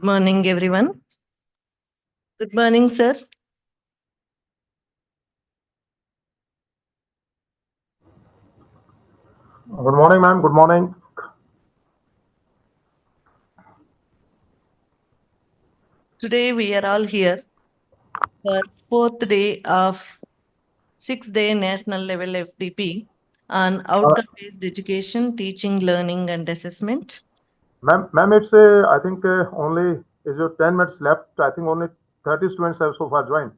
Good morning, everyone. Good morning, sir. Good morning, ma'am. Good morning. Today we are all here for fourth day of 6-day national level FDP on outcome-based education, teaching, learning, and assessment. Ma'am, it's I think only is your 10 minutes left. I think only 30 students have so far joined.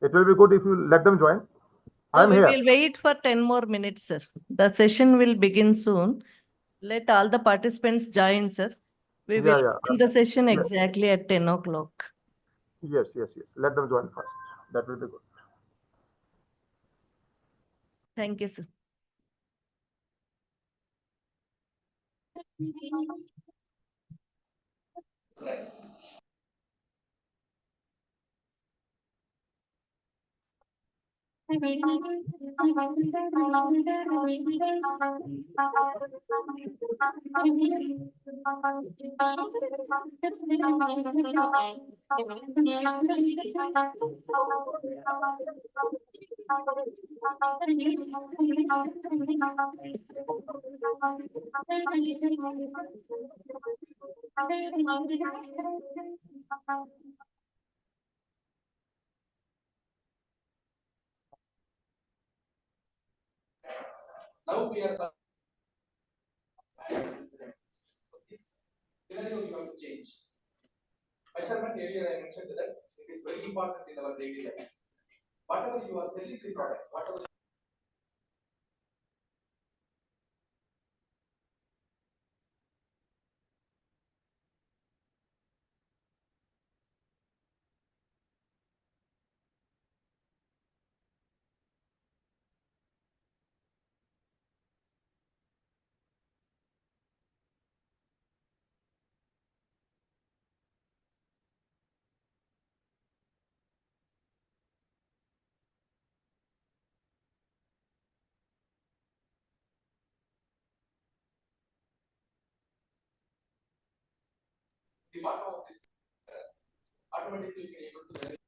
It will be good if you let them join. So I'm we here. will wait for 10 more minutes, sir. The session will begin soon. Let all the participants join, sir. We will Yeah. begin the session Le- exactly at 10 o'clock. yes. Let them join first. That will be good. Thank you, sir. Now we are this scenario we have to change. Measurement earlier I mentioned that it is very important in our daily life. Whatever you are selling the product, whatever the bottom of this automatically you can able to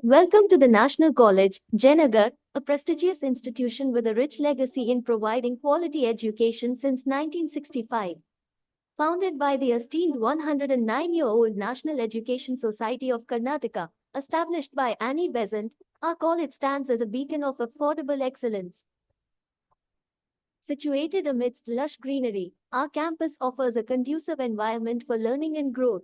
Welcome to the National College, Jayanagar, a prestigious institution with a rich legacy in providing quality education since 1965. Founded by the esteemed 109-year-old National Education Society of Karnataka, established by Annie Besant, our college stands as a beacon of affordable excellence. Situated amidst lush greenery, our campus offers a conducive environment for learning and growth.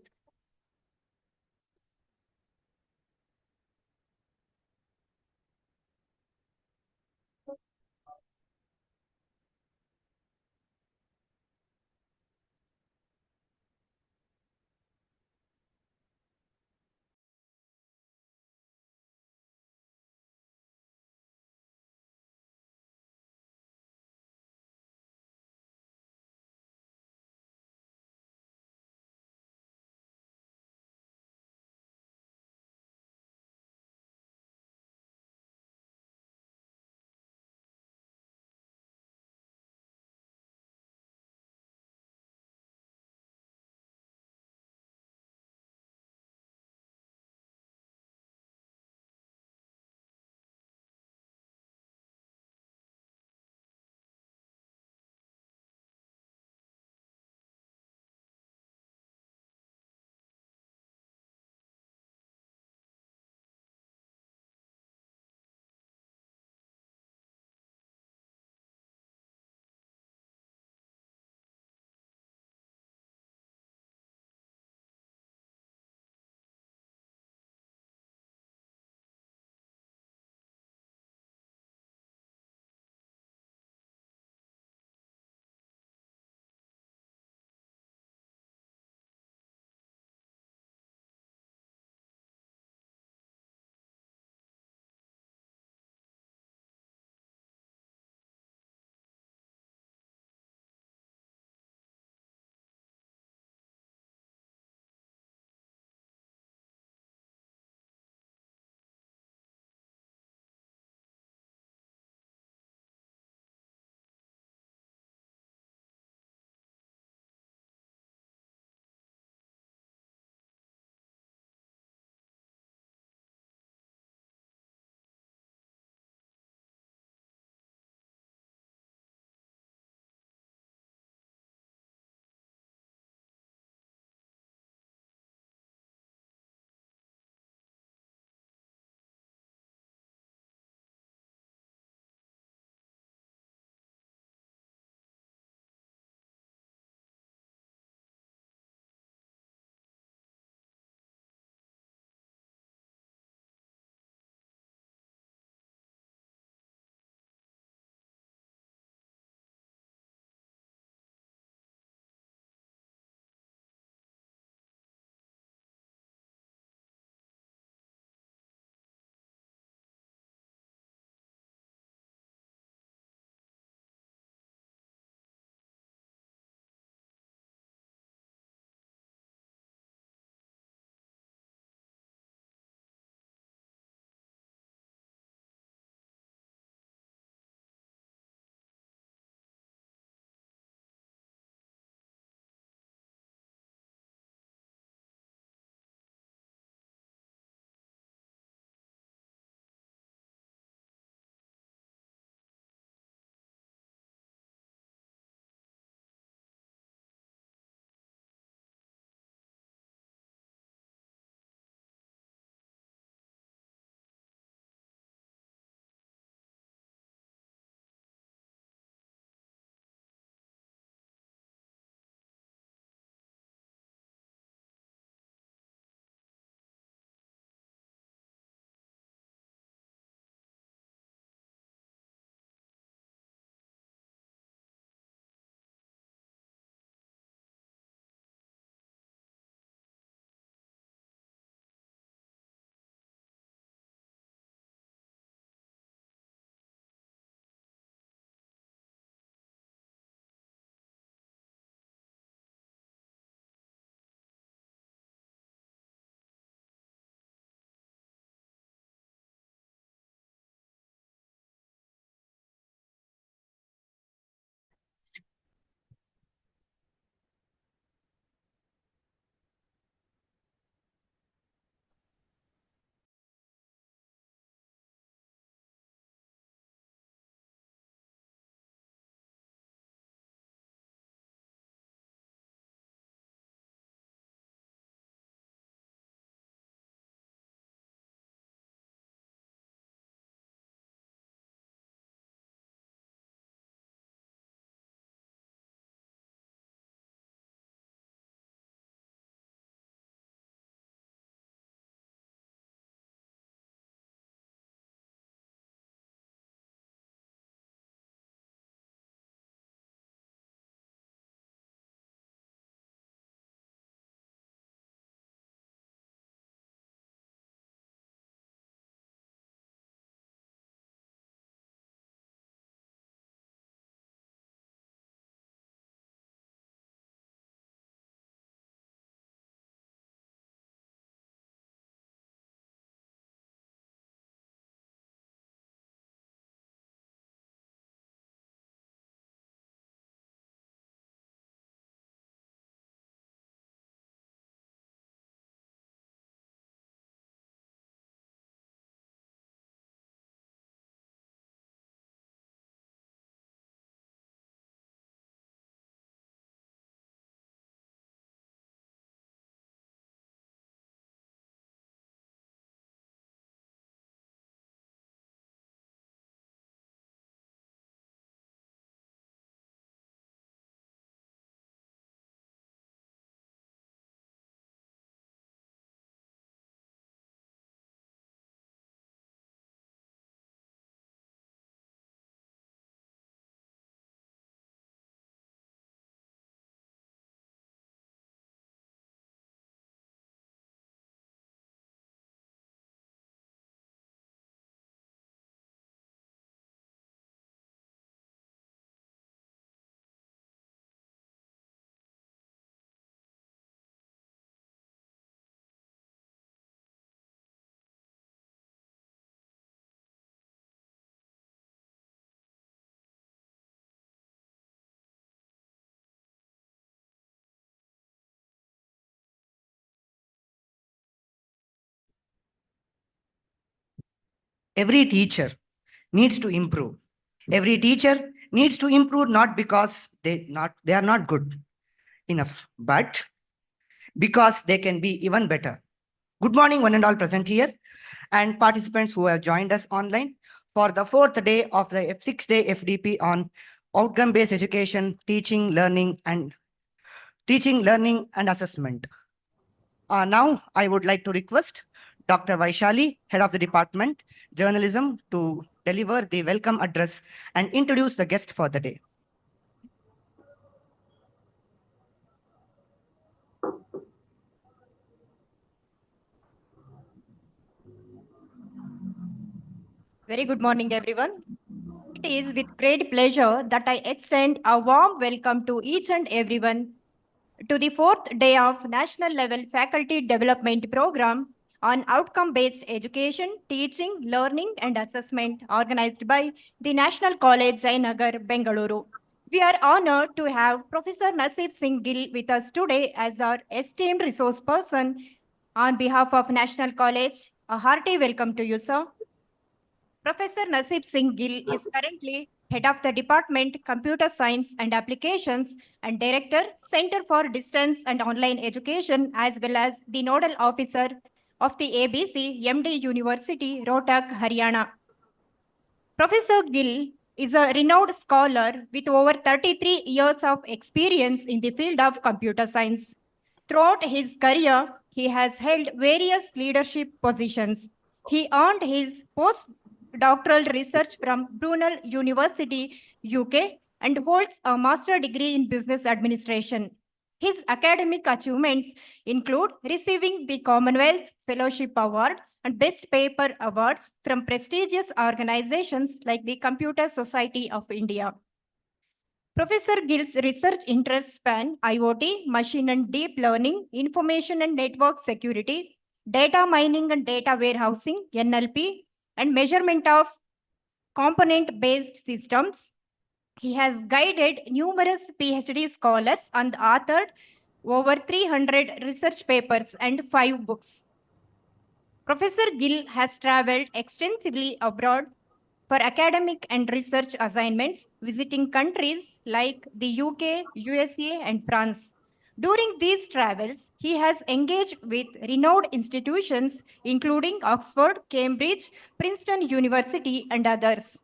every teacher needs to improve. Every teacher needs to improve not because they are not good enough, but because they can be even better. Good morning, one and all present here, and participants who have joined us online for the fourth day of the 6-day FDP on outcome-based education, teaching, learning, and assessment. Now, I would like to request Dr. Vaishali, Head of the Department, Journalism, to deliver the welcome address and introduce the guest for the day. Very good morning, everyone. It is with great pleasure that I extend a warm welcome to each and everyone to the fourth day of National Level Faculty Development Program on Outcome-Based Education, Teaching, Learning and Assessment organized by the National College, Jayanagar, Bengaluru. We are honored to have Professor Nasib Singh Gill with us today as our esteemed resource person. On behalf of National College, a hearty welcome to you, sir. Professor Nasib Singh Gill is currently Head of the Department Computer Science and Applications and Director, Center for Distance and Online Education, as well as the Nodal Officer of the ABC MD University, Rohtak, Haryana. Professor Gill is a renowned scholar with over 33 years of experience in the field of computer science. Throughout his career, he has held various leadership positions. He earned his postdoctoral research from Brunel University, UK, and holds a master's degree in business administration. His academic achievements include receiving the Commonwealth Fellowship Award and Best Paper Awards from prestigious organizations like the Computer Society of India. Professor Gill's research interests span IoT, machine and deep learning, information and network security, data mining and data warehousing, NLP, and measurement of component-based systems. He has guided numerous PhD scholars and authored over 300 research papers and 5 books. Professor Gill has traveled extensively abroad for academic and research assignments, visiting countries like the UK, USA, and France. During these travels, he has engaged with renowned institutions, including Oxford, Cambridge, Princeton University, and others.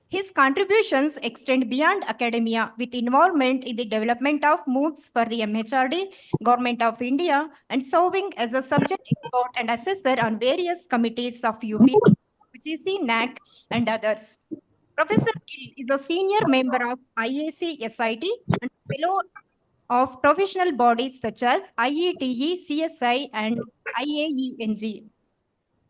His contributions extend beyond academia with involvement in the development of MOOCs for the MHRD, Government of India, and serving as a subject expert and assessor on various committees of UP, UGC, NAC, and others. Professor Gill is a senior member of IAC SIT and fellow of professional bodies such as IETE, CSI, and IAENG.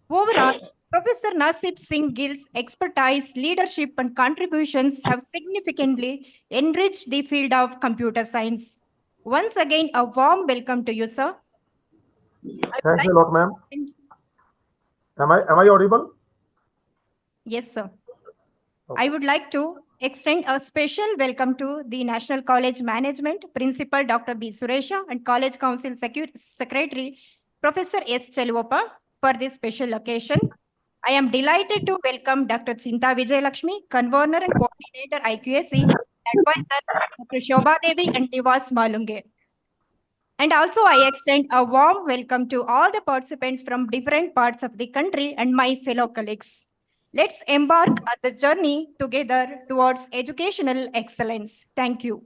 Overall, Professor Nasib Singh Gill's expertise, leadership, and contributions have significantly enriched the field of computer science. Once again, a warm welcome to you, sir. Thanks a lot, ma'am. Am I audible? Yes, sir. I would like to extend a special welcome to the National College Management, Principal Dr. B. Suresha, and College Council Secretary, Professor S. Chelwapa, for this special occasion. I am delighted to welcome Dr. Chinta Vijayalakshmi, Convener and Coordinator IQAC, advisors Dr. Shobha Devi and Nivas Malunge. And also I extend a warm welcome to all the participants from different parts of the country and my fellow colleagues. Let's embark on the journey together towards educational excellence. Thank you.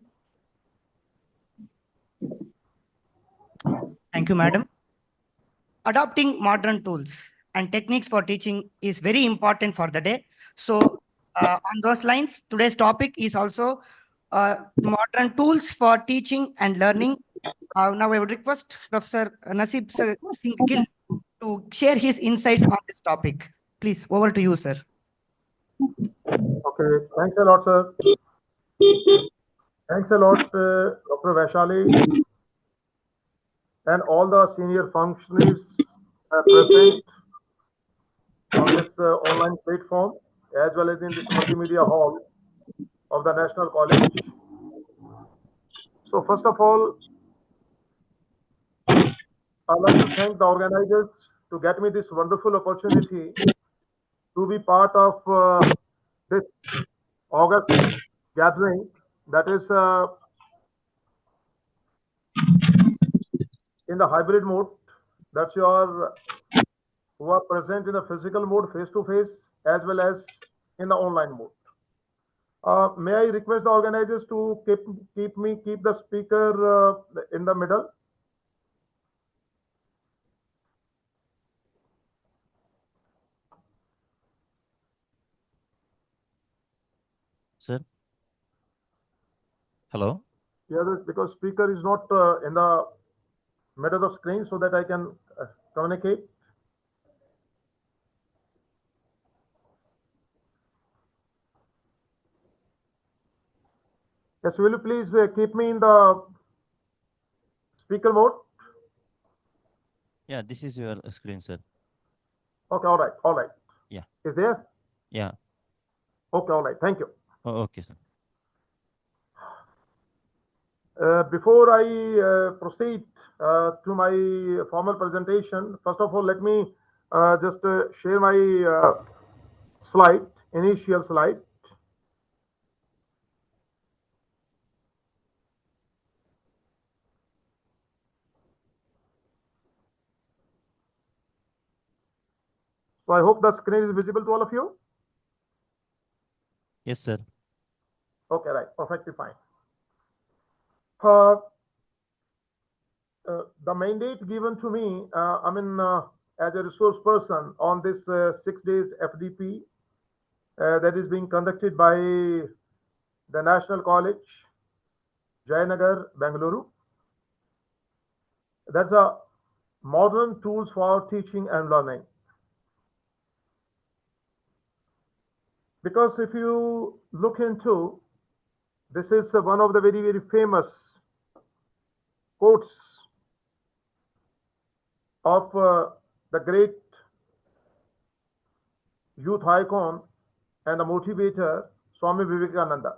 Thank you, madam. Adopting modern tools and techniques for teaching is very important for the day. So on those lines, today's topic is also modern tools for teaching and learning. Now I would request Professor Nasib Singh Gill to share his insights on this topic. Please, over to you, sir. Okay, thanks a lot, sir. Thanks a lot, Dr. Vaishali, and all the senior functionaries present on this online platform, as well as in this multimedia hall of the National College. So first of all, I'd like to thank the organizers to get me this wonderful opportunity to be part of this August gathering, that is in the hybrid mode. That's your who are present in the physical mode, face to face, as well as in the online mode. May I request the organizers to keep the speaker in the middle? Sir. Hello. Yeah, because speaker is not in the middle of screen, so that I can communicate. Yes, will you please keep me in the speaker mode? Yeah, this is your screen, sir. Okay, all right, all right. Yeah. Is there? Yeah. Okay, all right. Thank you. Oh, okay, sir. Before I proceed to my formal presentation, first of all, let me just share my slide, initial slide. So I hope the screen is visible to all of you. Yes, sir. Okay, right, perfectly fine. The mandate given to me, as a resource person on this 6 days FDP that is being conducted by the National College, Jayanagar, Bengaluru. That's a modern tools for teaching and learning. Because if you look into, this is one of the very, very famous quotes of the great youth icon and the motivator, Swami Vivekananda.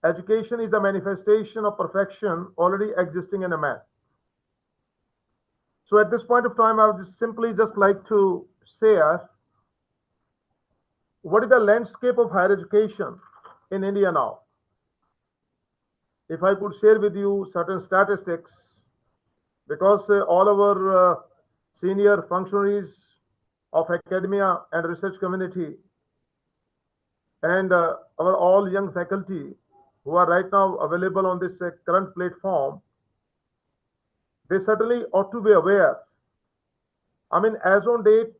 Education is the manifestation of perfection already existing in a man. So at this point of time, I would simply just like to share what is the landscape of higher education in India now. If I could share with you certain statistics, because all our senior functionaries of academia and research community and our all young faculty who are right now available on this current platform, they certainly ought to be aware. I mean, as on date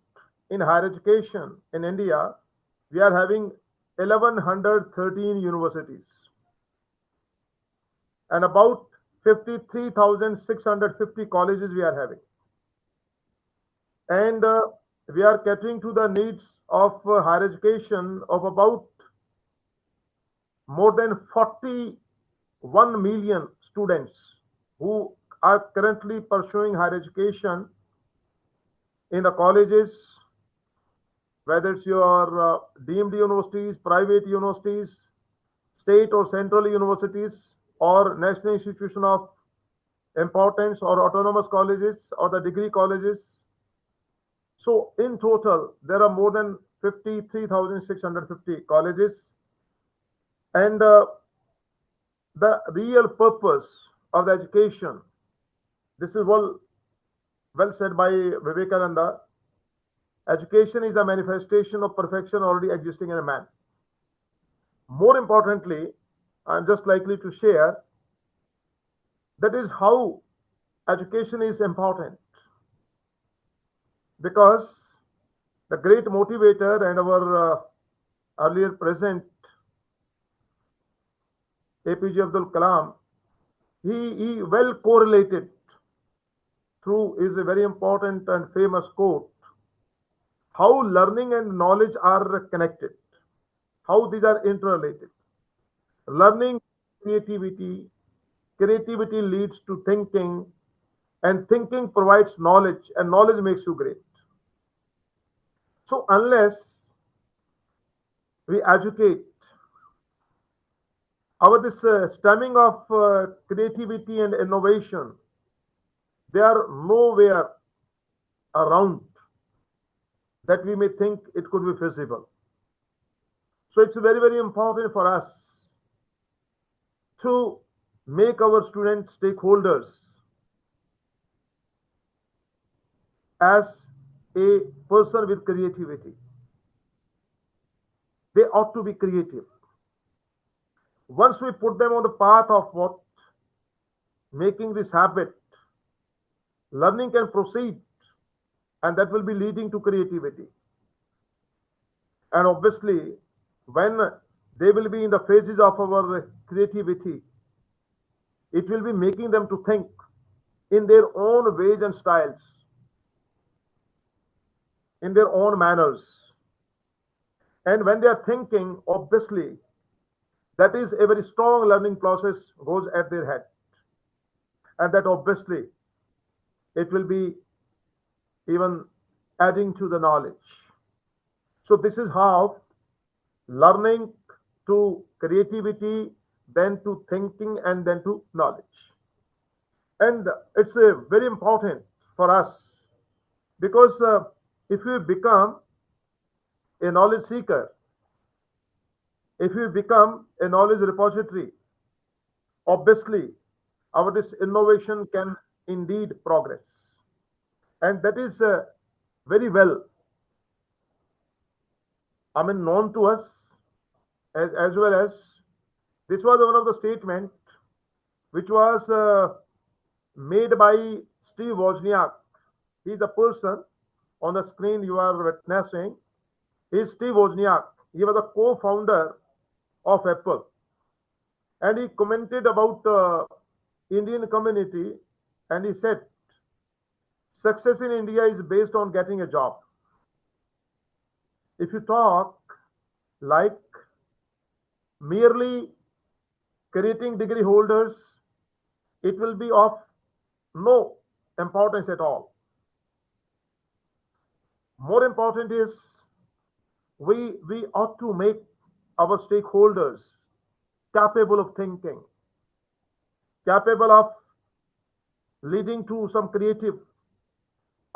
in higher education in India, we are having 1113 universities and about 53,650 colleges we are having. And we are catering to the needs of higher education of about more than 41 million students who are currently pursuing higher education in the colleges, whether it's your deemed universities, private universities, state or central universities, or national institution of importance, or autonomous colleges, or the degree colleges. So in total, there are more than 53,650 colleges. And the real purpose of the education, this is well said by Vivekananda. Education is the manifestation of perfection already existing in a man. More importantly, I'm just likely to share that is how education is important, because the great motivator and our earlier present APJ Abdul Kalam, he well correlated through is a very important and famous quote, how learning and knowledge are connected, how these are interrelated. Learning, creativity, creativity leads to thinking, and thinking provides knowledge, and knowledge makes you great. So unless we educate, our this stemming of creativity and innovation, they are nowhere around. that we may think it could be feasible. So it's very, very important for us to make our student stakeholders as a person with creativity. They ought to be creative. Once we put them on the path of what making this habit, learning can proceed, and that will be leading to creativity. And obviously, when they will be in the phases of our creativity, it will be making them to think in their own ways and styles, in their own manners. And when they are thinking, obviously, that is a very strong learning process goes at their head. And that obviously, it will be even adding to the knowledge. So this is how learning to creativity, then to thinking, and then to knowledge. And it's very important for us because if we become a knowledge seeker, if we become a knowledge repository, obviously our this innovation can indeed progress. And that is very well, known to us as well as this was one of the statement which was made by Steve Wozniak. He is the person on the screen you are witnessing. He is Steve Wozniak. He was the co-founder of Apple, and he commented about Indian community, and he said, "Success in India is based on getting a job. If you talk like merely creating degree holders, it will be of no importance at all. More important is we ought to make our stakeholders capable of thinking, capable of leading to some creative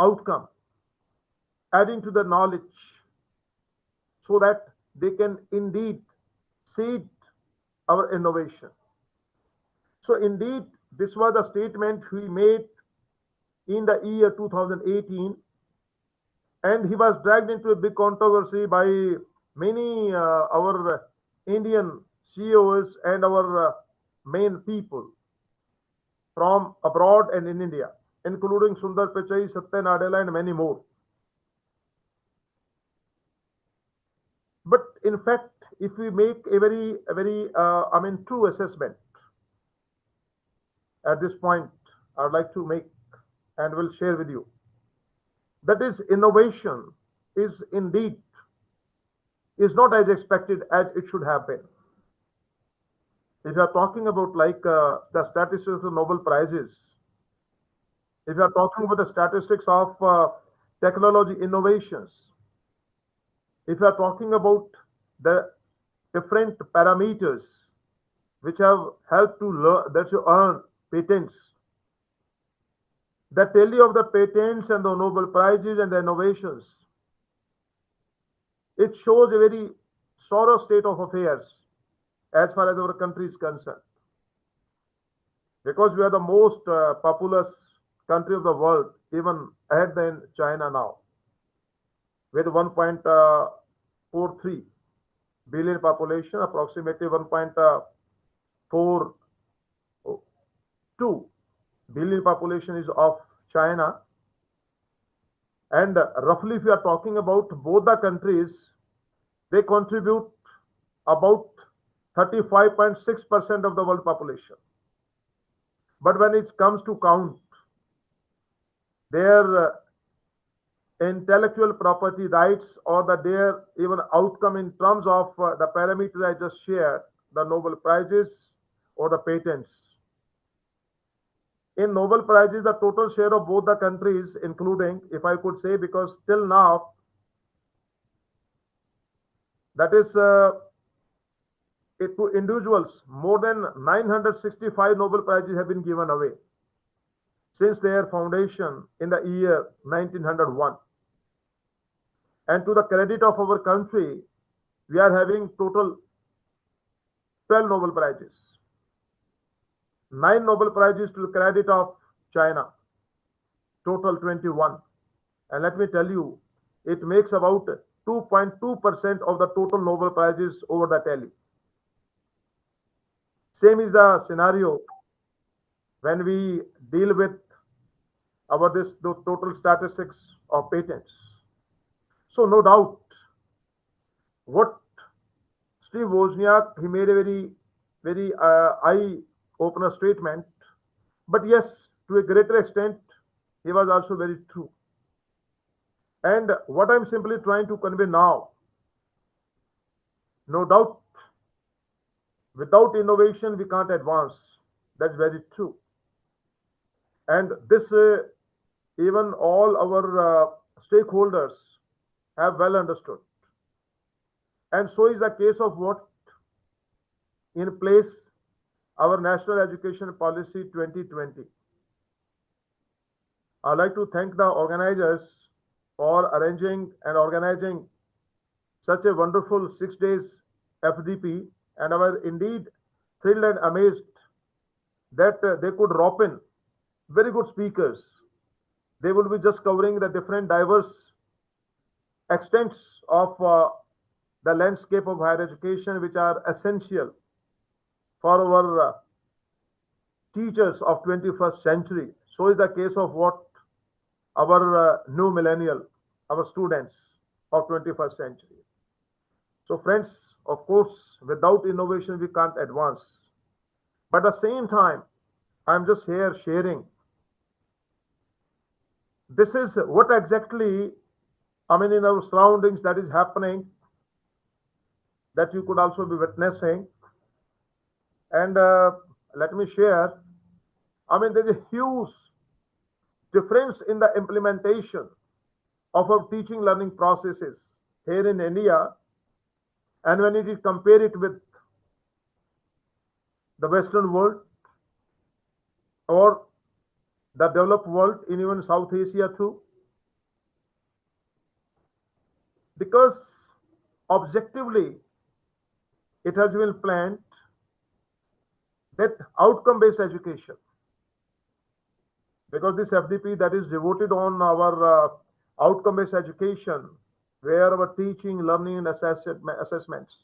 outcome, adding to the knowledge, so that they can indeed seed our innovation." So indeed, this was a statement he made in the year 2018, and he was dragged into a big controversy by many our Indian CEOs and our main people from abroad and in India, including Sundar Pichai, Satya Nadella, and many more. But in fact, if we make a very true assessment at this point, I'd like to make and will share with you. That is, innovation is indeed is not as expected as it should have been. If you are talking about like the statistics of Nobel Prizes, if you are talking about the statistics of technology innovations, if you are talking about the different parameters which have helped to learn that you earn patents, the tally of the patents and the Nobel Prizes and the innovations, it shows a very sorrow state of affairs as far as our country is concerned. Because we are the most populous country of the world, even ahead than China now, with 1.43 billion population, approximately 1.42 billion population is of China. And roughly, if we are talking about both the countries, they contribute about 35.6% of the world population. But when it comes to count their intellectual property rights or their even outcome in terms of the parameter I just shared, the Nobel Prizes or the patents. In Nobel Prizes, the total share of both the countries, including, if I could say, because till now, that is to individuals, more than 965 Nobel Prizes have been given away since their foundation in the year 1901. And to the credit of our country, we are having total 12 Nobel Prizes. 9 Nobel Prizes to the credit of China, total 21. And let me tell you, it makes about 2.2% of the total Nobel Prizes over the tally. Same is the scenario when we deal with the total statistics of patents. So no doubt, what Steve Wozniak, he made a very eye-opener statement. But yes, to a greater extent, he was also very true. And what I'm simply trying to convey now, no doubt, without innovation, we can't advance. That's very true. And this, even all our stakeholders have well understood. And so is the case of what in place our National Education Policy 2020. I'd like to thank the organizers for arranging and organizing such a wonderful 6 days FDP, and I was indeed thrilled and amazed that they could rope in very good speakers. They will be just covering the different diverse extents of the landscape of higher education, which are essential for our teachers of 21st century. So is the case of what our new millennial, our students of 21st century. So friends, of course, without innovation, we can't advance. But at the same time, I'm just here sharing. This is what exactly, I mean, in our surroundings that is happening, that you could also be witnessing. And let me share, I mean, there's a huge difference in the implementation of our teaching learning processes here in India, and when you compare it with the Western world or the developed world in even South Asia too, because objectively it has been planned that outcome-based education, because this FDP that is devoted on our outcome-based education, where our teaching, learning, and assessments,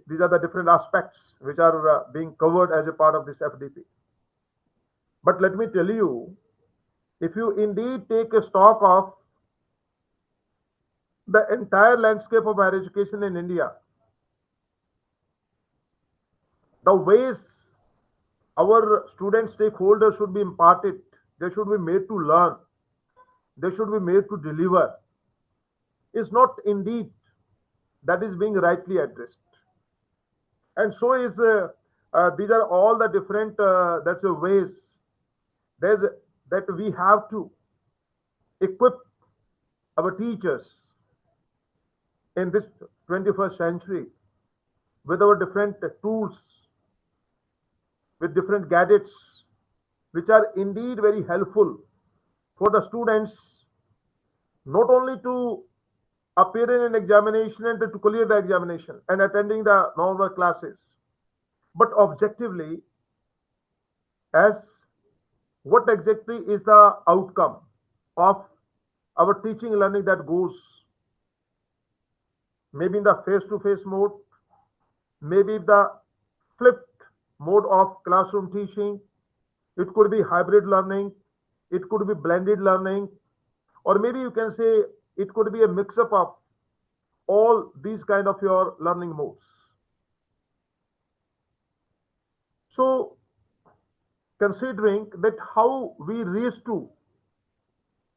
these are the different aspects which are being covered as a part of this FDP. But let me tell you, if you indeed take a stock of the entire landscape of higher education in India, the ways our student stakeholders should be imparted, they should be made to learn, they should be made to deliver, is not indeed that is being rightly addressed. And so is these are all the different that's a ways that we have to equip our teachers in this 21st century with our different tools, with different gadgets, which are indeed very helpful for the students, not only to appear in an examination and to clear the examination and attending the normal classes, but objectively as what exactly is the outcome of our teaching learning that goes maybe in the face-to-face mode, maybe the flipped mode of classroom teaching. It could be hybrid learning, it could be blended learning, or maybe you can say it could be a mix-up of all these kind of your learning modes. So considering that how we reach to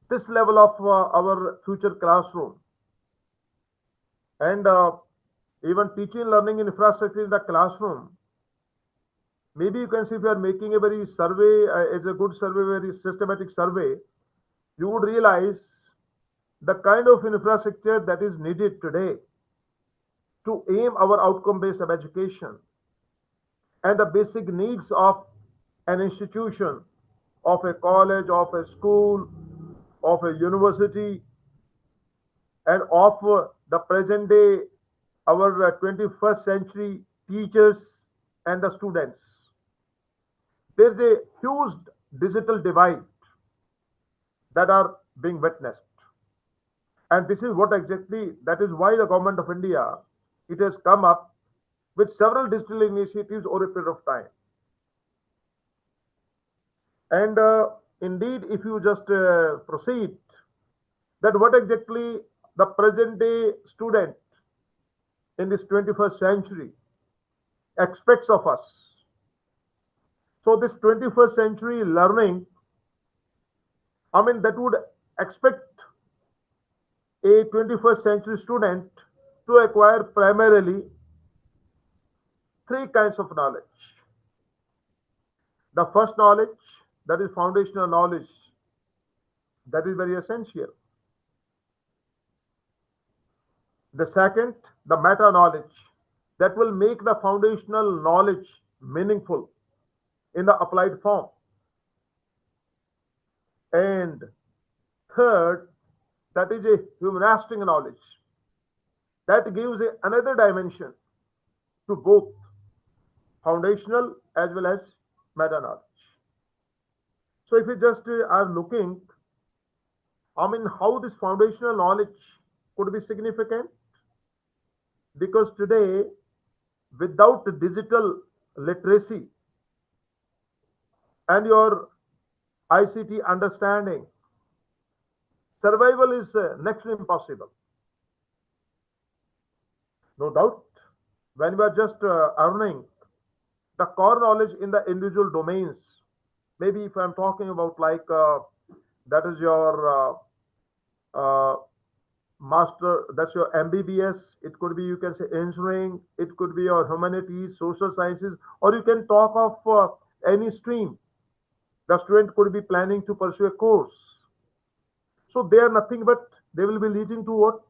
this level of our future classroom, and even teaching learning infrastructure in the classroom, maybe you can see if you are making a very survey, it's a good survey, very systematic survey, you would realize the kind of infrastructure that is needed today to aim our outcome-based education and the basic needs of an institution, of a college, of a school, of a university, and of the present day, our 21st century teachers and the students. There's a huge digital divide that are being witnessed. And this is what exactly, that is why the government of India, it has come up with several digital initiatives over a period of time. And indeed, if you just proceed, that what exactly the present day student in this 21st century expects of us. So this 21st century learning, I mean, that would expect a 21st century student to acquire primarily three kinds of knowledge. The first knowledge, that is foundational knowledge, that is very essential. The second, the meta knowledge, that will make the foundational knowledge meaningful in the applied form. And third, that is a humanistic knowledge that gives another dimension to both foundational as well as meta knowledge. So if we just are looking, I mean, how this foundational knowledge could be significant, because today, without digital literacy and your ICT understanding, survival is next to impossible. No doubt, when we are just earning the core knowledge in the individual domains, maybe if I'm talking about like that is your master, that's your MBBS, it could be, you can say, engineering, it could be your humanities, social sciences, or you can talk of any stream. The student could be planning to pursue a course. So they are nothing but they will be leading to what?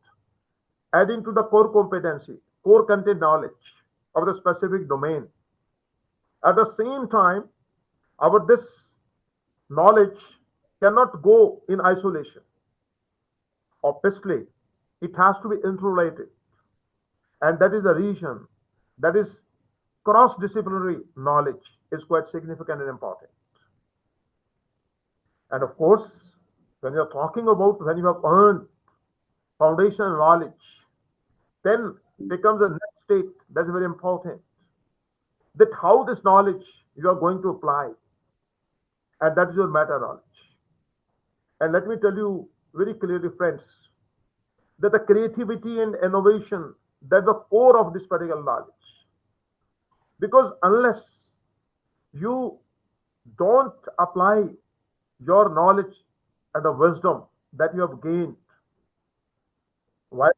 Adding to the core competency, core content knowledge of the specific domain. At the same time, our this knowledge cannot go in isolation. Obviously, it has to be interrelated. And that is the reason that is cross-disciplinary knowledge is quite significant and important. And of course, when you're talking about when you have earned foundational knowledge, then becomes a next state that's very important. That how this knowledge you are going to apply, and that is your meta knowledge. And let me tell you very clearly, friends, that the creativity and innovation, that's the core of this particular knowledge. Because unless you don't apply your knowledge and the wisdom that you have gained while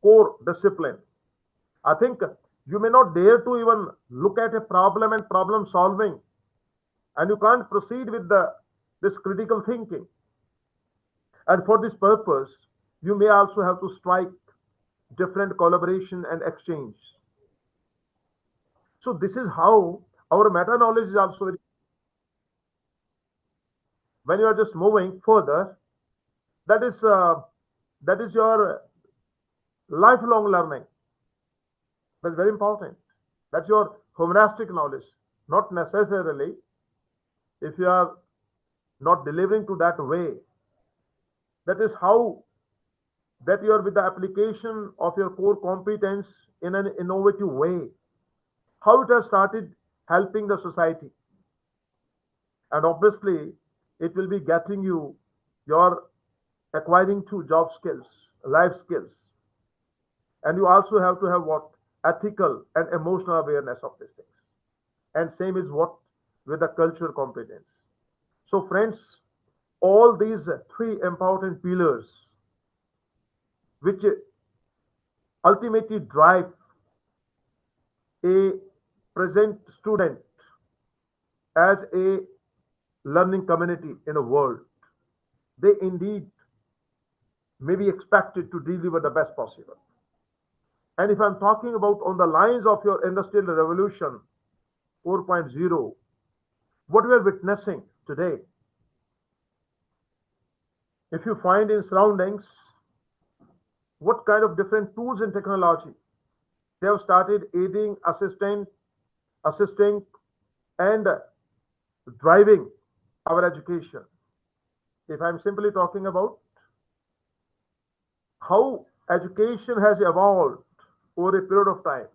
core discipline, I think you may not dare to even look at a problem and problem solving, and you can't proceed with this critical thinking. And for this purpose, you may also have to strike different collaboration and exchange. So this is how our meta knowledge is also very. When you are just moving further, that is your lifelong learning. That's very important. That's your humanistic knowledge. Not necessarily if you are not delivering to that way. That is how that you are with the application of your core competence in an innovative way. How it has started helping the society. And obviously, it will be getting you your acquiring two job skills, life skills. And you also have to have what? Ethical and emotional awareness of these things. And same is what with the cultural competence. So friends, all these three important pillars which ultimately drive a present student as a learning community in a world, they indeed may be expected to deliver the best possible. And if I'm talking about on the lines of your industrial revolution 4.0, what we are witnessing today, if you find in surroundings, what kind of different tools and technology they have started aiding, assisting, and driving our education. If I'm simply talking about how education has evolved over a period of time,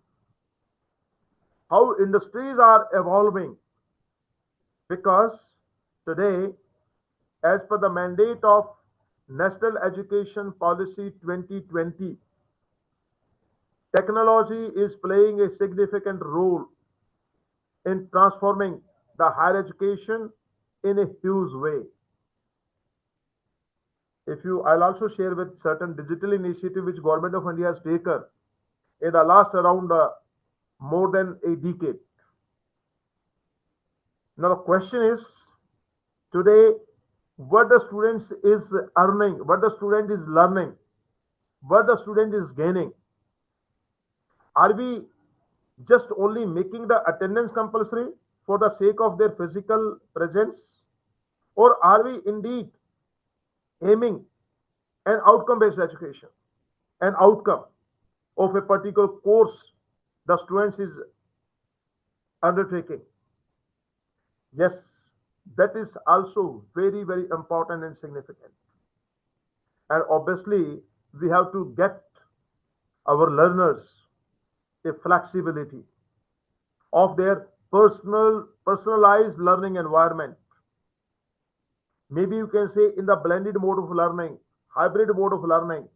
how industries are evolving, because today, as per the mandate of National Education Policy 2020, technology is playing a significant role in transforming the higher education in a huge way. If you, I'll also share with certain digital initiative which Government of India has taken in the last around more than a decade. Now the question is today, what the students is earning, what the student is learning, what the student is gaining. Are we just only making the attendance compulsory for the sake of their physical presence, or are we indeed aiming an outcome based education, an outcome of a particular course the students is undertaking? Yes, that is also very, very important and significant. And obviously, we have to get our learners a flexibility of their personalized learning environment. Maybe you can say in the blended mode of learning, hybrid mode of learning.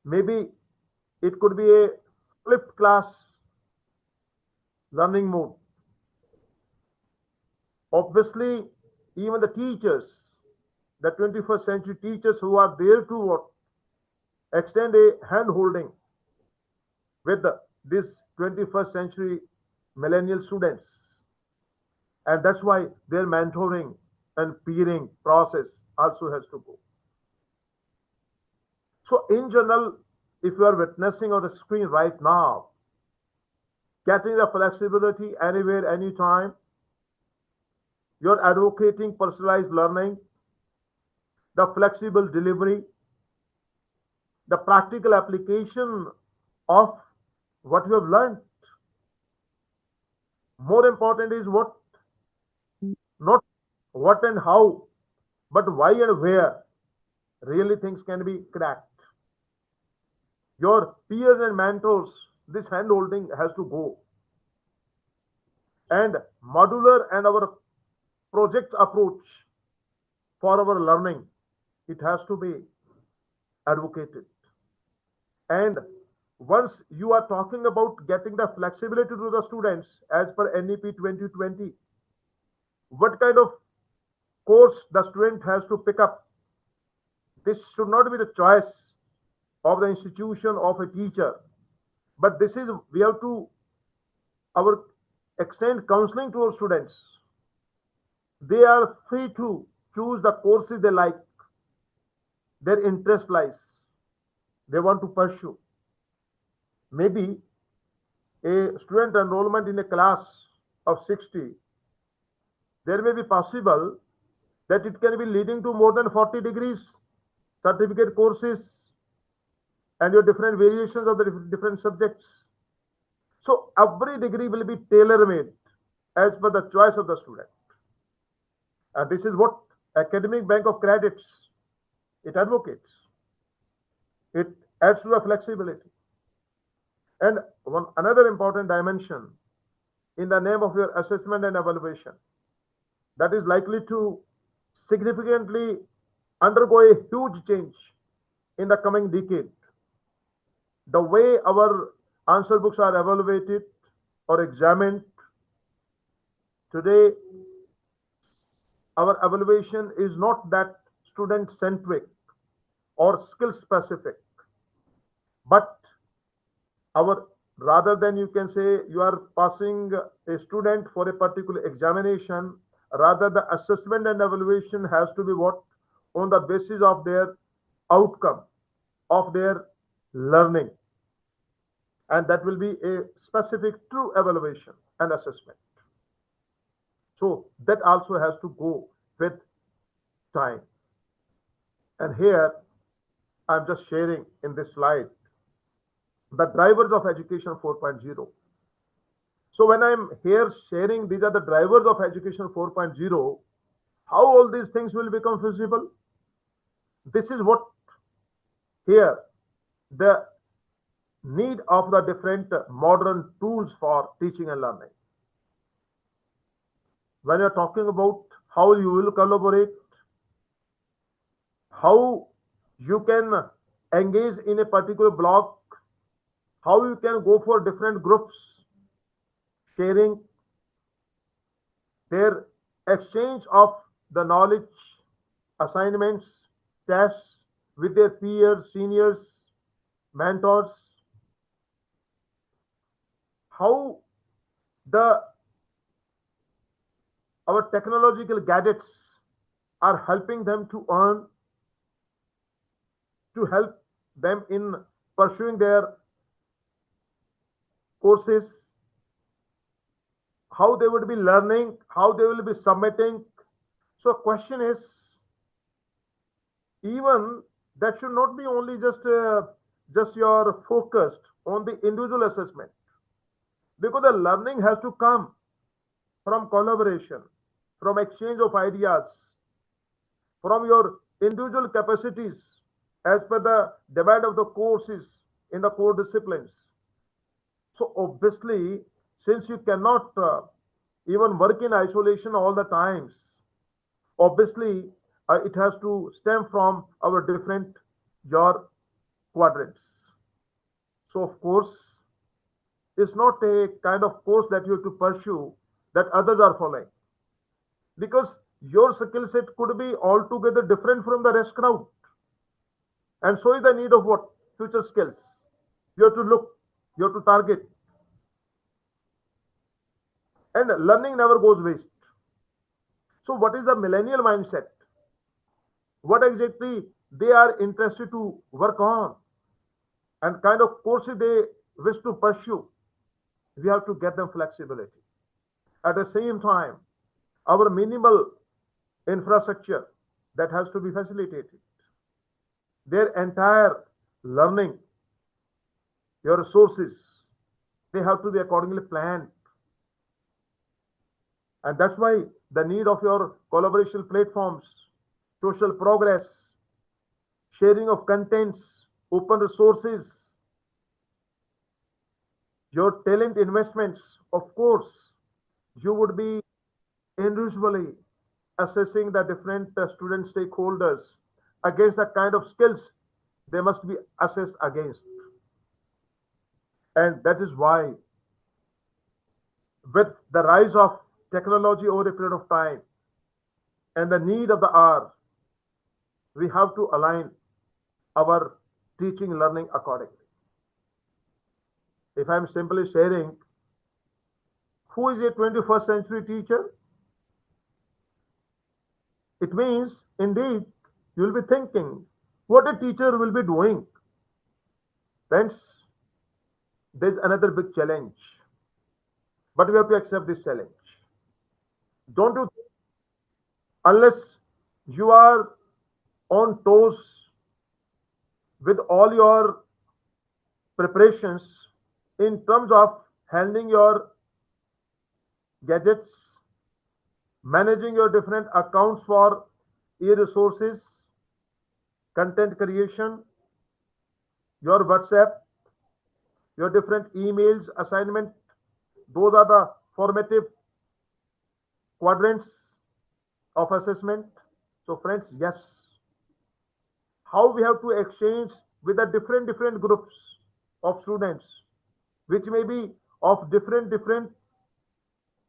Maybe it could be a flipped class learning mode. Obviously, even the teachers, the 21st century teachers who are there to what, extend a hand holding with this 21st century millennial students. And that's why their mentoring and peering process also has to go. So in general, if you are witnessing on the screen right now, getting the flexibility anywhere, anytime, you're advocating personalized learning, the flexible delivery, the practical application of what you have learned. More important is what, not what and how, but why and where really things can be cracked. Your peers and mentors, this hand holding has to go. And modular and our project approach for our learning, it has to be advocated. And once you are talking about getting the flexibility to the students as per NEP 2020, what kind of course the student has to pick up, this should not be the choice of the institution of a teacher, but this is, we have to our extend counseling to our students. They are free to choose the courses they like, their interest lies, they want to pursue. Maybe a student enrollment in a class of 60, there may be possible that it can be leading to more than 40 degrees, certificate courses, and your different variations of the different subjects. So every degree will be tailor-made as per the choice of the student. And this is what Academic Bank of Credits, it advocates. It adds to the flexibility. And another important dimension in the name of your assessment and evaluation that is likely to significantly undergo a huge change in the coming decade. The way our answer books are evaluated or examined today, our evaluation is not that student centric or skill specific, but our, rather than you can say you are passing a student for a particular examination, rather the assessment and evaluation has to be what, on the basis of their outcome of their learning, and that will be a specific true evaluation and assessment. So that also has to go with time. And here I'm just sharing in this slide the drivers of education 4.0. So when I'm here sharing, these are the drivers of education 4.0, how all these things will become feasible? This is what here the need of the different modern tools for teaching and learning. When you're talking about how you will collaborate, how you can engage in a particular block, how you can go for different groups, sharing their exchange of the knowledge, assignments, tests with their peers, seniors, mentors, how the our technological gadgets are helping them to earn, to help them in pursuing their courses, how they would be learning, how they will be submitting. So question is, even that should not be only just your focused on the individual assessment, because the learning has to come from collaboration, from exchange of ideas, from your individual capacities as per the demand of the courses in the core disciplines. So obviously, since you cannot even work in isolation all the times, obviously it has to stem from our different your quadrants. So of course, it's not a kind of course that you have to pursue that others are following, because your skill set could be altogether different from the rest crowd. And so is the need of what? Future skills. You have to look, you have to target. And learning never goes waste. So what is the millennial mindset? What exactly they are interested to work on, and kind of courses they wish to pursue? We have to get them flexibility. At the same time, our minimal infrastructure that has to be facilitated. Their entire learning, your resources, they have to be accordingly planned. And that's why the need of your collaboration platforms, social progress, sharing of contents, open resources, your talent investments. Of course, you would be individually assessing the different student stakeholders against the kind of skills they must be assessed against. And that is why, with the rise of technology over a period of time and the need of the hour, we have to align our teaching learning accordingly. If I'm simply sharing, who is a 21st century teacher? It means, indeed, you'll be thinking what a teacher will be doing. Friends, there's another big challenge, but we have to accept this challenge. Don't you think, unless you are on toes with all your preparations in terms of handling your gadgets, managing your different accounts for e-resources, content creation, your WhatsApp, your different emails, assignment, those are the formative quadrants of assessment. So friends, yes, how we have to exchange with the different groups of students, which may be of different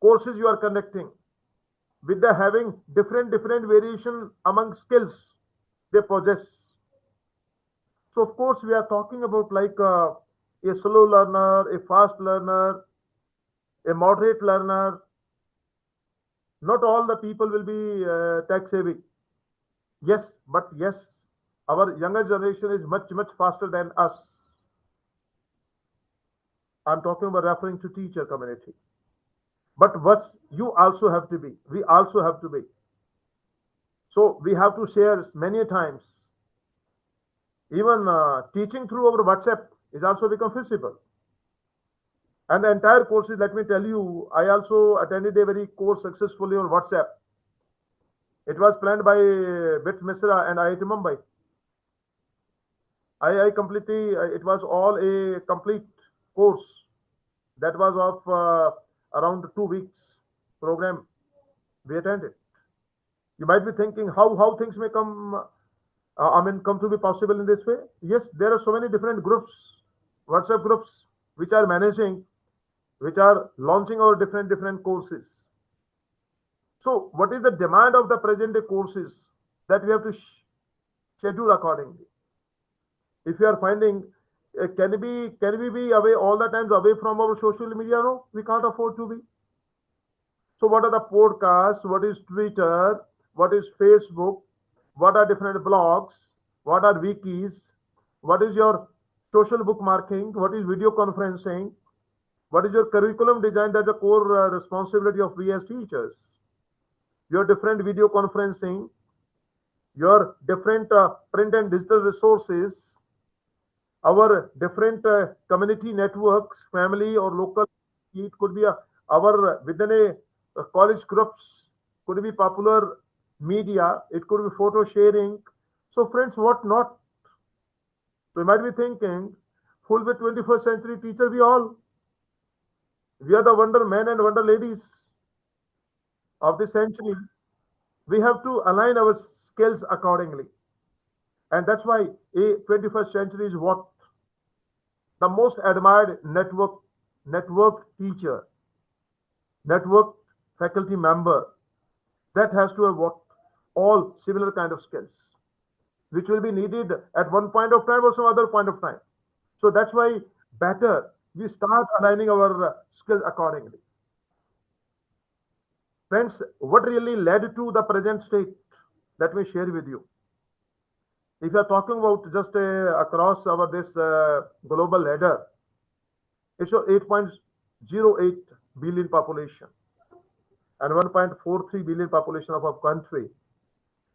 courses you are conducting, with the having different variation among skills they possess. So of course we are talking about like a slow learner, a fast learner, a moderate learner. Not all the people will be tech savvy. Yes, but yes, our younger generation is much faster than us. I'm talking about referring to teacher community. But what you also have to be, we also have to be. So we have to share many times. Even teaching through our WhatsApp is also become feasible. And the entire courses, let me tell you, I also attended a very course successfully on WhatsApp. It was planned by Bit Misra and IIT Mumbai. I completely, it was all a complete course that was of around 2 weeks program we attended. You might be thinking how things may come, come to be possible in this way. Yes, there are so many different groups, WhatsApp groups, which are managing, which are launching our different courses. So, what is the demand of the present day courses that we have to schedule accordingly? If you are finding, can we be away all the times away from our social media? No, we can't afford to be. So, what are the podcasts? What is Twitter? What is Facebook? What are different blogs? What are wikis? What is your social bookmarking? What is video conferencing? What is your curriculum design? That's a core responsibility of we as teachers. Your different video conferencing, your different print and digital resources, our different community networks, family or local. It could be our within a college groups, could be popular media, it could be photo sharing. So, friends, what not? So, you might be thinking, full with 21st century teacher, we are the wonder men and wonder ladies of the century. We have to align our skills accordingly. And that's why a 21st century is what? The most admired network teacher, network faculty member, that has to have what? All similar kind of skills, which will be needed at one point of time or some other point of time. So that's why better we start aligning our skills accordingly. Friends, what really led to the present state? Let me share with you. If you are talking about just across our this global ladder, it's a 8.08 billion population and 1.43 billion population of our country.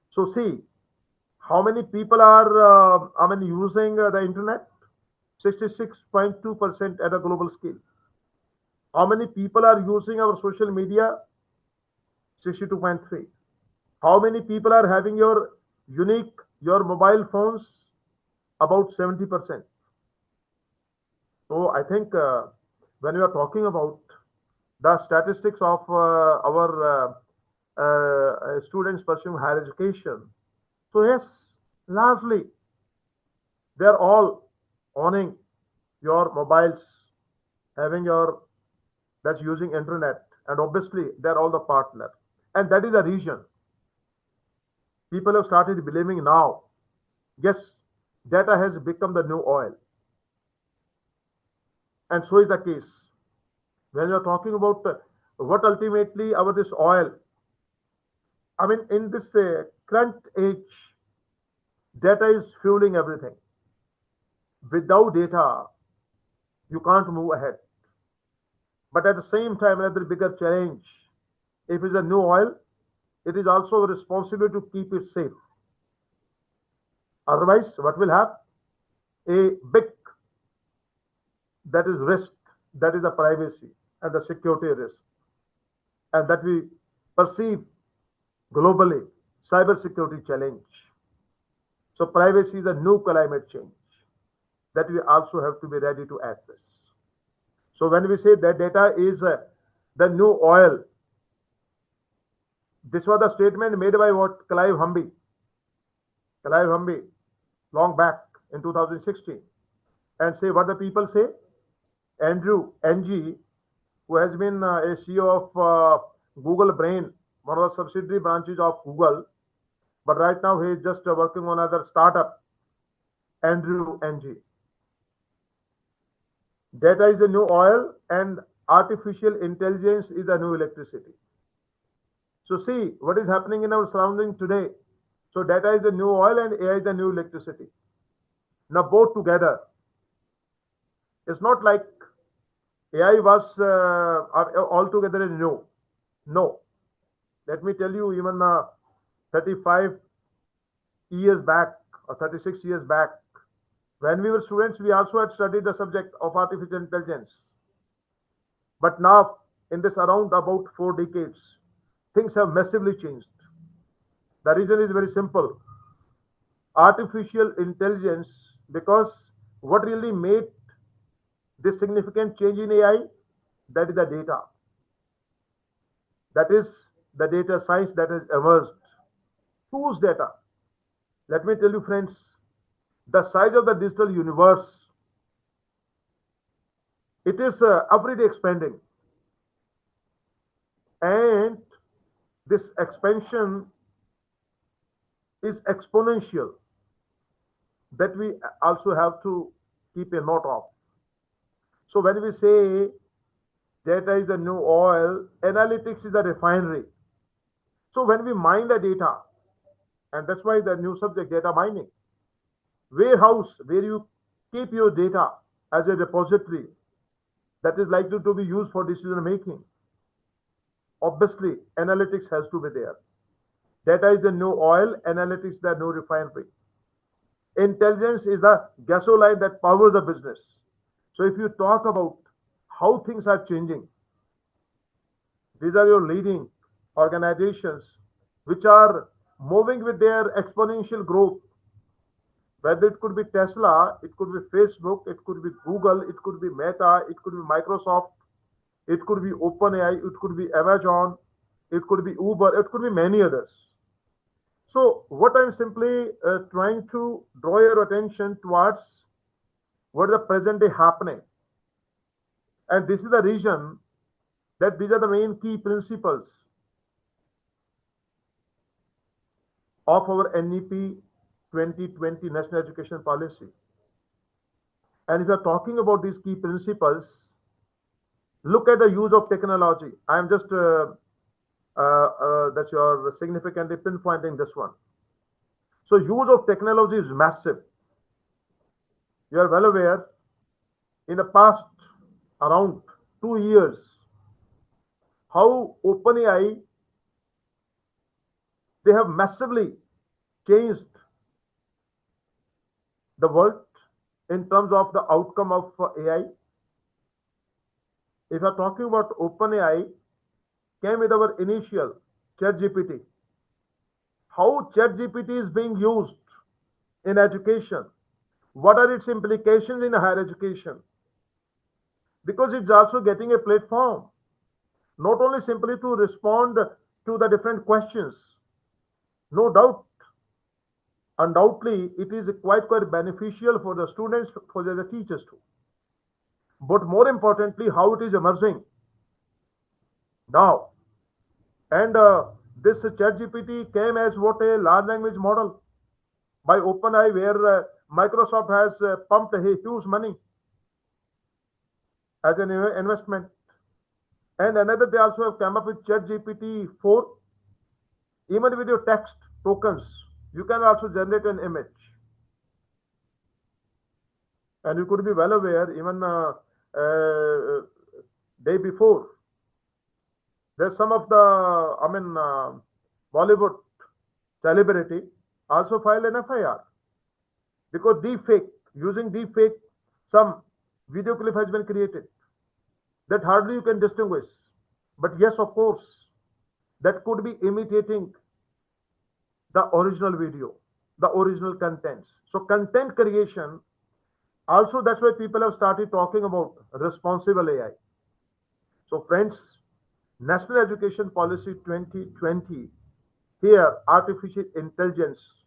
So see, how many people are using the internet? 66.2% at a global scale. How many people are using our social media? 62.3. How many people are having your mobile phones? About 70%. So I think when we are talking about the statistics of our students pursuing higher education, so yes, largely they are all owning your mobiles, having your that's using internet, and obviously they're all the partner, and that is the reason people have started believing now. Yes, data has become the new oil, and so is the case when you're talking about what ultimately our this oil. I mean, in this current age, data is fueling everything. Without data, you can't move ahead. But at the same time, another bigger challenge, if it's a new oil, it is also responsible to keep it safe. Otherwise, what will have? A big, that is risk, that is the privacy and the security risk, and that we perceive globally cyber security challenge. So privacy is a new climate change that we also have to be ready to address. So when we say that data is the new oil, this was the statement made by what? Clive Humby, long back in 2016. And say what the people say? Andrew NG, who has been a CEO of Google Brain, one of the subsidiary branches of Google, but right now he is just working on another startup, Andrew NG. Data is the new oil and artificial intelligence is the new electricity. So see what is happening in our surrounding today. So data is the new oil and AI is the new electricity. Now both together. It's not like AI was altogether new. No. Let me tell you, even 35 years back or 36 years back, When we were students, we also had studied the subject of artificial intelligence. But now, in this around about 4 decades, things have massively changed. The reason is very simple. Artificial intelligence, because what really made this significant change in AI, that is the data. That is the data science that has emerged. Whose data? Let me tell you, friends, the size of the digital universe, it is every day expanding. And this expansion is exponential, that we also have to keep a note of. So when we say data is the new oil, analytics is the refinery. So when we mine the data, and that's why the new subject, data mining, warehouse where you keep your data as a repository that is likely to be used for decision making. Obviously, analytics has to be there. Data is the new oil, analytics the new refinery. Intelligence is the gasoline that powers the business. So if you talk about how things are changing, these are your leading organizations which are moving with their exponential growth. Whether it could be Tesla, it could be Facebook, it could be Google, it could be Meta, it could be Microsoft, it could be OpenAI, it could be Amazon, it could be Uber, it could be many others. So what I'm simply trying to draw your attention towards what the present day happening. And this is the reason that these are the main key principles of our NEP 2020 National Education Policy. And if you're talking about these key principles, look at the use of technology. I'm just, that's your significantly pinpointing this one. So use of technology is massive. You are well aware, in the past around 2 years, how OpenAI, they have massively changed the world in terms of the outcome of AI. If you are talking about OpenAI, came with our initial ChatGPT. How ChatGPT is being used in education? What are its implications in higher education? Because it's also getting a platform, not only simply to respond to the different questions. No doubt, undoubtedly, it is quite beneficial for the students, for the teachers too. But more importantly, how it is emerging now. And this ChatGPT came as what, a large language model by OpenAI, where Microsoft has pumped a huge money as an investment. And another, they also have come up with ChatGPT-4. Even with your text tokens, you can also generate an image. And you could be well aware, even day before, there's some of the, Bollywood celebrity also filed an FIR because using deepfake, some video clip has been created that hardly you can distinguish. But yes, of course, that could be imitating the original video, the original contents. So content creation, also that's why people have started talking about responsible AI. So friends, National Education Policy 2020, here artificial intelligence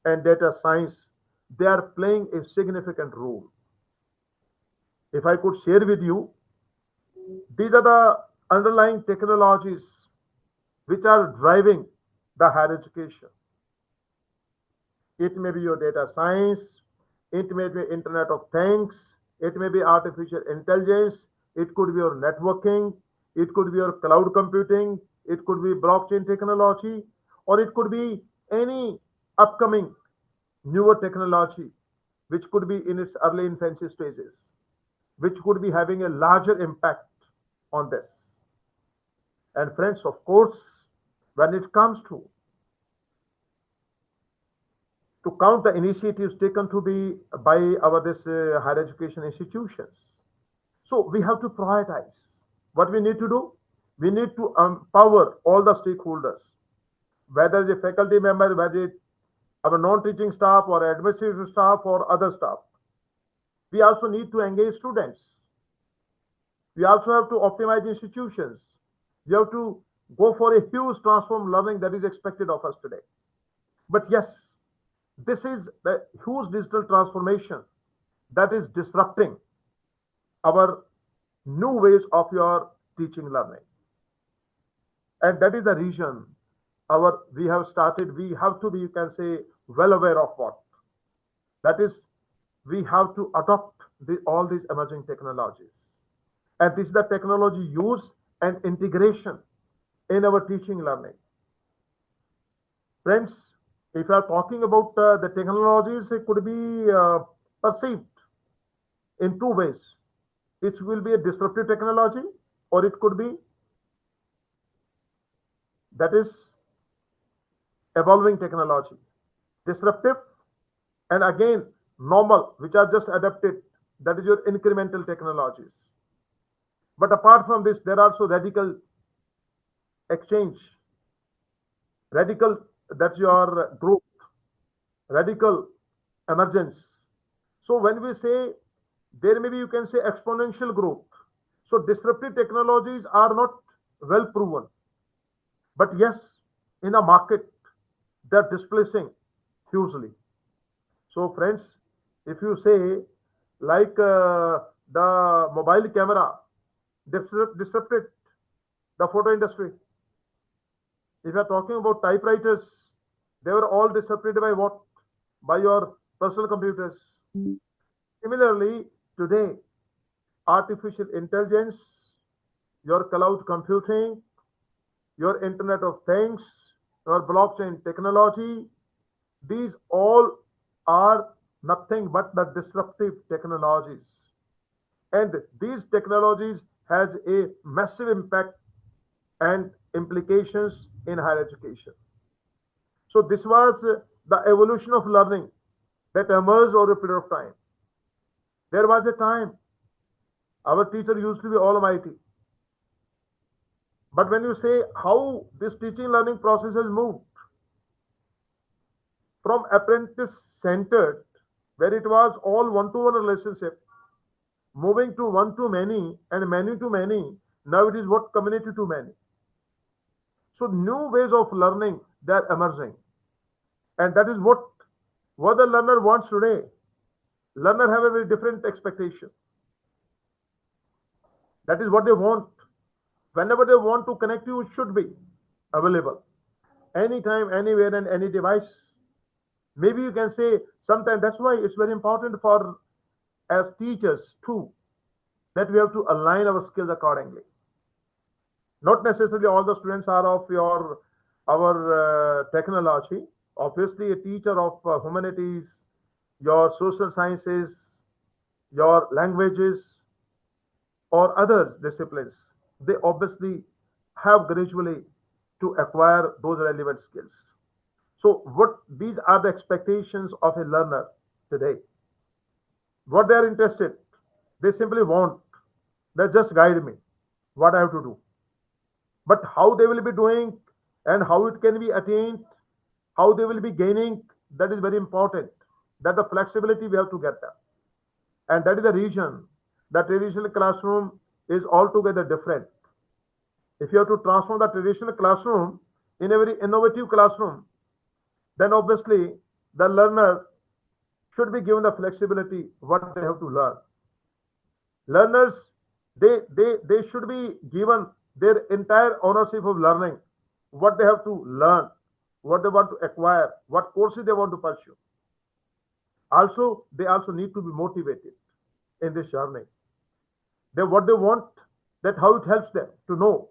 and data science, they are playing a significant role. If I could share with you, these are the underlying technologies which are driving the higher education. It may be your data science, it may be Internet of Things, it may be artificial intelligence, it could be your networking, it could be your cloud computing, it could be blockchain technology, or it could be any upcoming newer technology which could be in its early infancy stages, which could be having a larger impact on this. And friends, of course, when it comes to to count the initiatives taken to be by our this higher education institutions. So we have to prioritize. What we need to do? We need to empower all the stakeholders, whether it's a faculty member, whether it's our non-teaching staff or administrative staff or other staff. We also need to engage students. We also have to optimize institutions. We have to go for a huge transform learning that is expected of us today. But yes, this is the huge digital transformation that is disrupting our new ways of your teaching learning. And that is the reason we have started, we have to be, you can say, well aware of what. That is, we have to adopt all these emerging technologies. And this is the technology use and integration in our teaching learning. Friends, if you are talking about the technologies, it could be perceived in two ways. It will be a disruptive technology, or it could be, that is, evolving technology. Disruptive, and again, normal, which are just adapted, that is your incremental technologies. But apart from this, there are also radical exchange, radical, that's your growth, radical emergence. So when we say there may be, you can say, exponential growth. So disruptive technologies are not well proven. But yes, in a market, they're displacing hugely. So friends, if you say like the mobile camera disrupted the photo industry. If you're talking about typewriters, they were all disrupted by what? By your personal computers. Similarly, today, artificial intelligence, your cloud computing, your Internet of Things, your blockchain technology, these all are nothing but the disruptive technologies. And these technologies has a massive impact and implications in higher education. So this was the evolution of learning that emerged over a period of time. There was a time our teacher used to be almighty. But when you say how this teaching learning process has moved from apprentice centered, where it was all one-to-one relationship, moving to one to many and many to many, now it is what? Community to many. So new ways of learning, they are emerging. And that is what the learner wants today. Learner have a very different expectation. That is what they want. Whenever they want to connect you, it should be available. Anytime, anywhere, and any device. Maybe you can say sometimes that's why it's very important for as teachers too, that we have to align our skills accordingly. Not necessarily all the students are of our technology. Obviously, a teacher of humanities, your social sciences, your languages, or other disciplines, they obviously have gradually to acquire those relevant skills. So what these are the expectations of a learner today. What they are interested, they simply want, they just guide me, what I have to do. But how they will be doing and how it can be attained, how they will be gaining, that is very important. That the flexibility we have to get that. And that is the reason the traditional classroom is altogether different. If you have to transform the traditional classroom in a very innovative classroom, then obviously the learner should be given the flexibility what they have to learn. Learners, they should be given their entire ownership of learning, what they have to learn, what they want to acquire, what courses they want to pursue. Also, they also need to be motivated in this journey. What they want, that how it helps them to know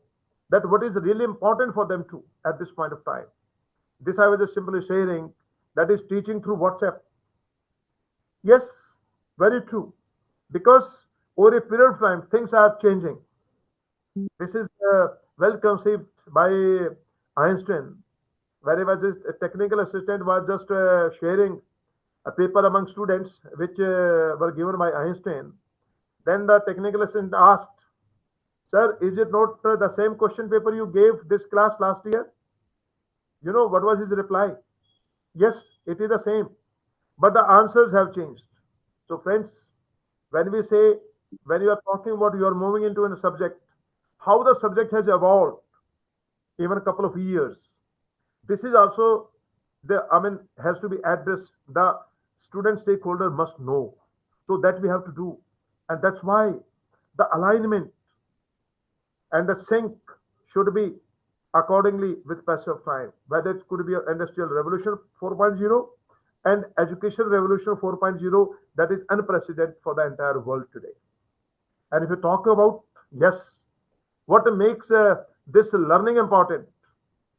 that what is really important for them too at this point of time. This I was just simply sharing, that is teaching through WhatsApp. Yes, very true. Because over a period of time, things are changing. This is well conceived by Einstein, wherever this technical assistant was just sharing a paper among students which were given by Einstein, then the technical assistant asked, "Sir, is it not the same question paper you gave this class last year?" You know what was his reply? Yes, it is the same, but the answers have changed. So, friends, when we say, when you are talking about you are moving into a subject, how the subject has evolved even a couple of years, this is also has to be addressed. The student stakeholder must know. So that we have to do. And that's why the alignment and the sync should be accordingly with passage of time, whether it could be an industrial revolution 4.0 and education revolution 4.0 that is unprecedented for the entire world today. And if you talk about, yes, what makes this learning important?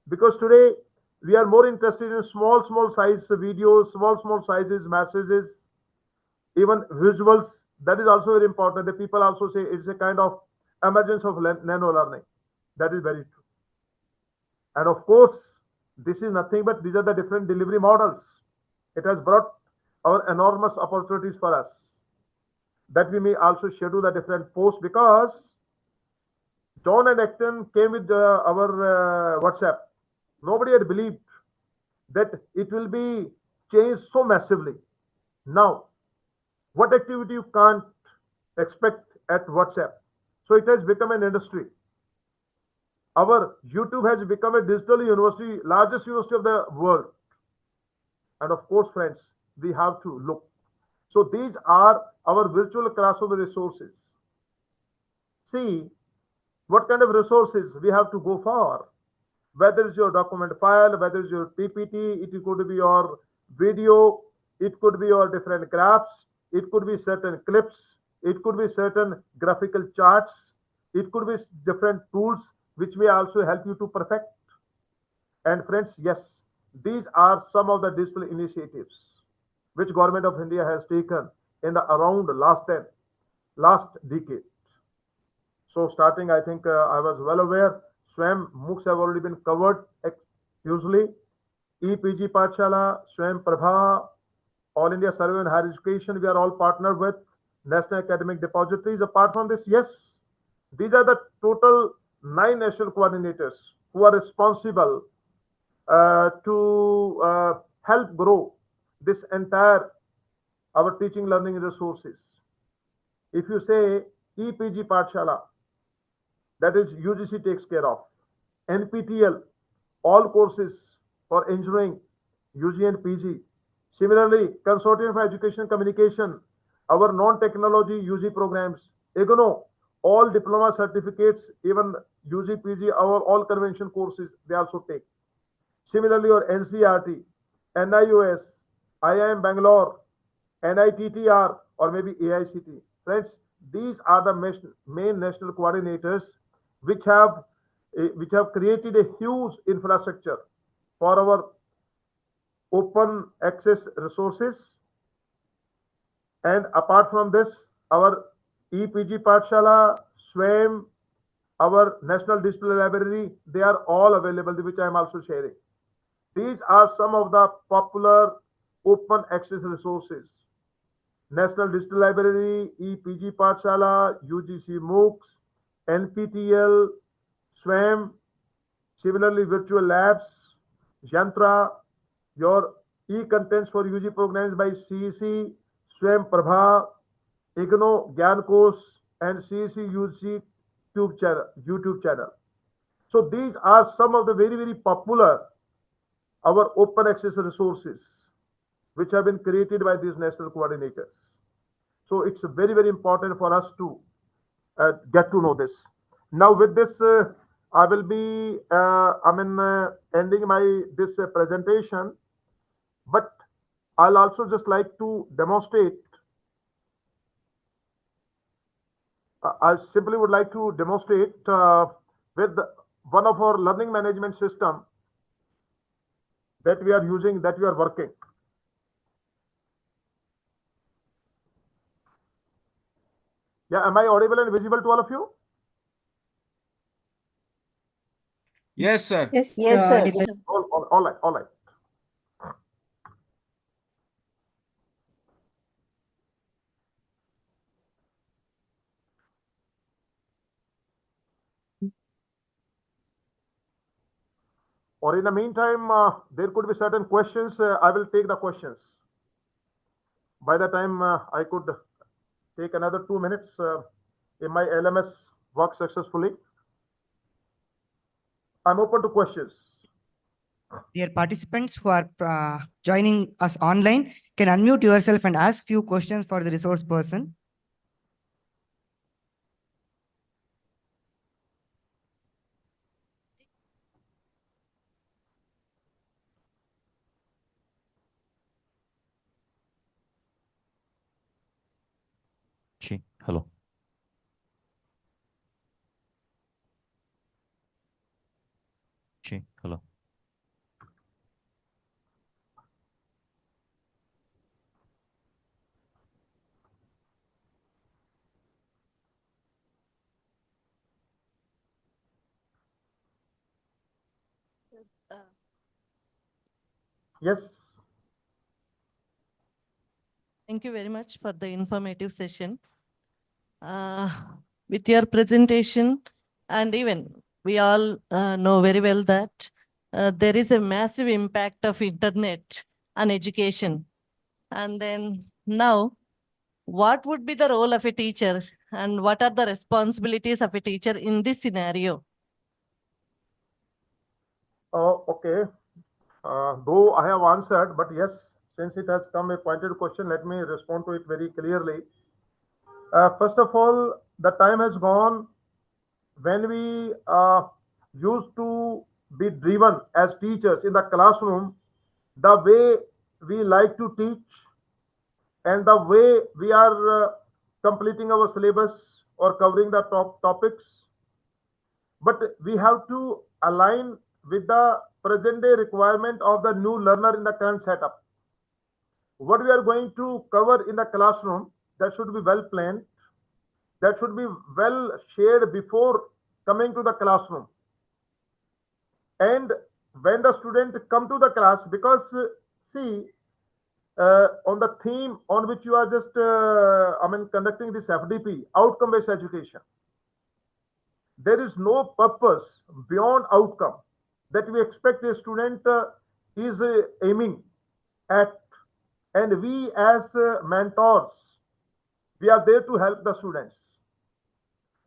Because today we are more interested in small size videos, small sizes, messages, even visuals. That is also very important. The people also say it's a kind of emergence of nano learning. That is very true. And of course, this is nothing but these are the different delivery models. It has brought our enormous opportunities for us that we may also schedule the different posts, because John and Acton came with our WhatsApp. Nobody had believed that it will be changed so massively. Now, what activity you can't expect at WhatsApp? So it has become an industry. Our YouTube has become a digital university, largest university of the world. And of course, friends, we have to look. So these are our virtual classroom resources. See what kind of resources we have to go for. Whether it's your document file, whether it's your PPT, it could be your video, it could be your different graphs, it could be certain clips, it could be certain graphical charts, it could be different tools which may also help you to perfect. And friends, yes, these are some of the digital initiatives which Government of India has taken in the around last decade. So starting, I think I was well aware, SWAYAM MOOCs have already been covered usually. EPG Pathshala, SWAYAM Prabha, All India Survey on Higher Education, we are all partnered with National Academic Depositories. Apart from this, yes, these are the total 9 national coordinators who are responsible to help grow this entire our teaching learning resources. If you say EPG Pathshala, that is UGC takes care of. NPTL, all courses for engineering, UG and PG. Similarly, Consortium for Education Communication, our non-technology UG programs. IGNO, all diploma certificates, even UG, PG, our all convention courses, they also take. Similarly, your NCRT, NIOS, IIM Bangalore, NITTR, or maybe AICT. Friends, these are the main national coordinators which have created a huge infrastructure for our open access resources. And apart from this, our EPG Pathshala, SWAYAM, our National Digital Library, they are all available, which I am also sharing. These are some of the popular open access resources. National Digital Library, EPG Pathshala, UGC MOOCs, NPTL, SWAYAM, similarly virtual labs, Yantra, your e-contents for UG programs by CEC, SWAYAM Prabha, IGNO, Gyankos, and CEC UG YouTube channel. So these are some of the very popular our open access resources which have been created by these national coordinators. So it's very important for us to get to know this. Now with this, I will be ending my this presentation, but I'll also just like to demonstrate. I simply would like to demonstrate with one of our learning management system that we are using, that we are working. Yeah, am I audible and visible to all of you? Yes, sir. Yes, Yes, sir. audible. all right, all right. Or in the meantime, there could be certain questions. I will take the questions. By the time I could take another 2 minutes, if my LMS works successfully, I'm open to questions. Dear participants who are joining us online, can unmute yourself and ask few questions for the resource person. Hello. Hello. Yes. Thank you very much for the informative session. Uh, with your presentation, and even we all know very well that there is a massive impact of internet on education. And then now, what would be the role of a teacher and what are the responsibilities of a teacher in this scenario? Oh, okay. Though I have answered, but yes, since it has come a pointed question, let me respond to it very clearly. First of all, the time has gone when we used to be driven as teachers in the classroom, the way we like to teach and the way we are completing our syllabus or covering the top topics. But we have to align with the present day requirement of the new learner in the current setup. What we are going to cover in the classroom, that should be well planned, that should be well shared before coming to the classroom. And when the student come to the class, because see, on the theme on which you are just conducting this FDP, outcome based education, there is no purpose beyond outcome that we expect a student is aiming at, and we as mentors, we are there to help the students.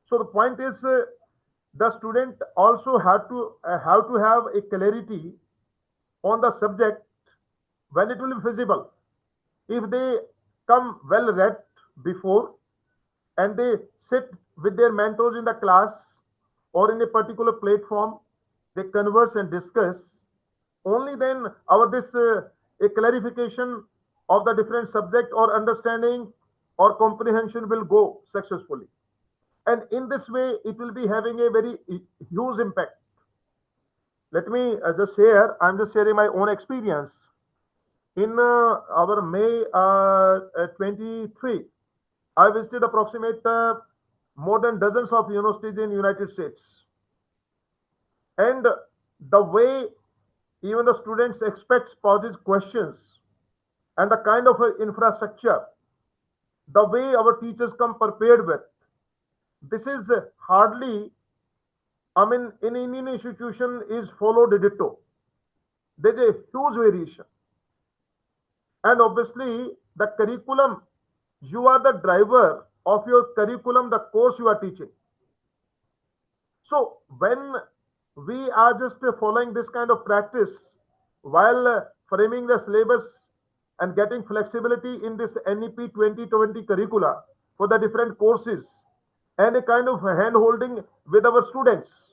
So the point is, the student also have to have a clarity on the subject when it will be feasible. If they come well read before and they sit with their mentors in the class or in a particular platform, they converse and discuss, only then our this a clarification of the different subject or understanding or comprehension will go successfully. And in this way, it will be having a very huge impact. Let me just share, I'm just sharing my own experience. In our May 23, I visited approximate more than dozens of universities in United States. And the way even the students expect poses questions and the kind of infrastructure, the way our teachers come prepared with, this is hardly, I mean, in Indian institution is followed ditto. There's a huge variation. And obviously, the curriculum, you are the driver of your curriculum, the course you are teaching. So when we are just following this kind of practice while framing the syllabus and getting flexibility in this NEP 2020 curricula for the different courses and a kind of hand holding with our students.